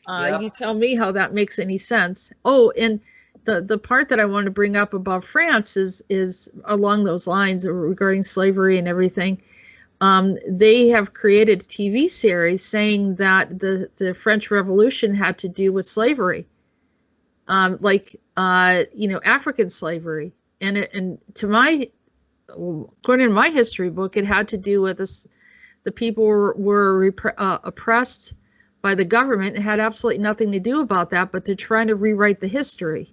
you tell me how that makes any sense. Oh, and the part that I want to bring up about France is along those lines regarding slavery and everything. They have created a TV series saying that the French Revolution had to do with slavery, you know, African slavery, and according to my history book, it had to do with this. The people were oppressed by the government. It had absolutely nothing to do about that, but they're trying to rewrite the history.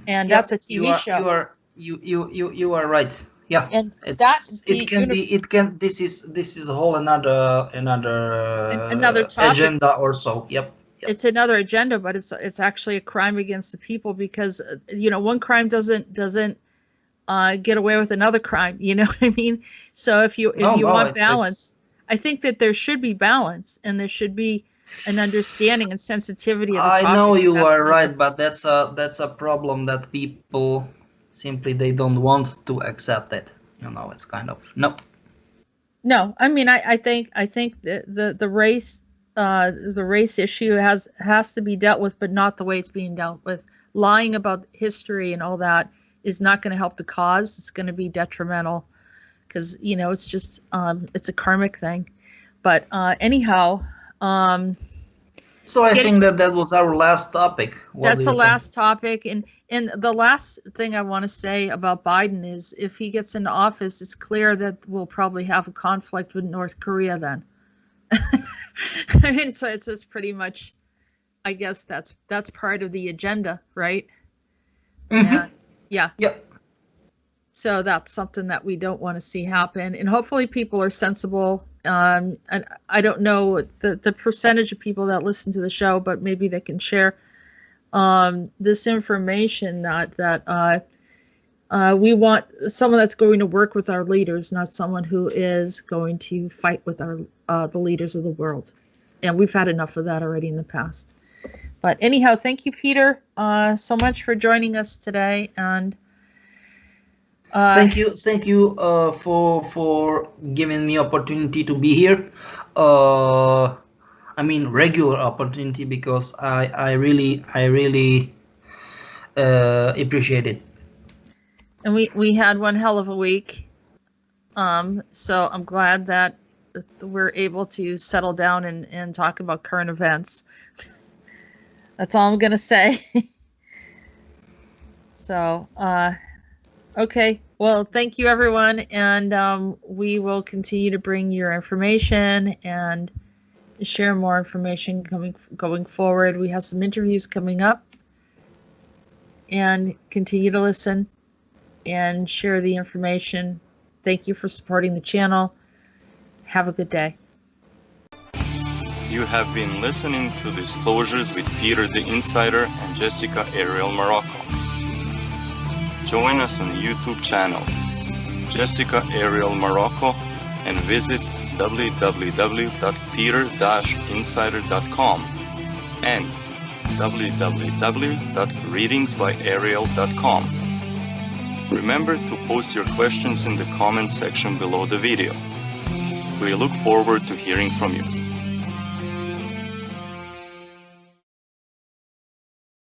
And that's a TV show. You are right. Yeah, and this is a whole another topic, agenda or so. Yep. It's another agenda, but it's actually a crime against the people, because you know, one crime doesn't get away with another crime. You know what I mean? So if you want balance, I think that there should be balance, and there should be an understanding and sensitivity of the topic. I know you are right, but that's a problem that people simply they don't want to accept it. You know, it's kind of nope. No, I mean, I think the race issue has to be dealt with, but not the way it's being dealt with. Lying about history and all that is not going to help the cause. It's going to be detrimental. because it's just it's a karmic thing. But anyhow, so I think that was our last topic. What that's do the you last topic, and the last thing I want to say about Biden is if he gets into office, it's clear that we'll probably have a conflict with North Korea then. I mean, so it's pretty much, I guess that's part of the agenda, right? think? And, yeah. Yep. So that's something that we don't want to see happen. And hopefully people are sensible. And I don't know the percentage of people that listen to the show, but maybe they can share this information that we want someone that's going to work with our leaders, not someone who is going to fight with our the leaders of the world. And we've had enough of that already in the past. But anyhow, thank you, Peter, so much for joining us today. And thank you for giving me opportunity to be here. I mean regular opportunity, because I really appreciate it. And we had one hell of a week. So I'm glad that we're able to settle down and talk about current events. That's all I'm gonna say. So okay, well, thank you everyone, and we will continue to bring your information and share more information going forward. We have some interviews coming up, and continue to listen and share the information. Thank you for supporting the channel. Have a good day. You have been listening to Disclosures with Peter the Insider and Jessica Ariel Morocco. Join us on YouTube channel Jessica Ariel Morocco and visit www.peter-insider.com and www.readingsbyariel.com. Remember to post your questions in the comment section below the video. We look forward to hearing from you.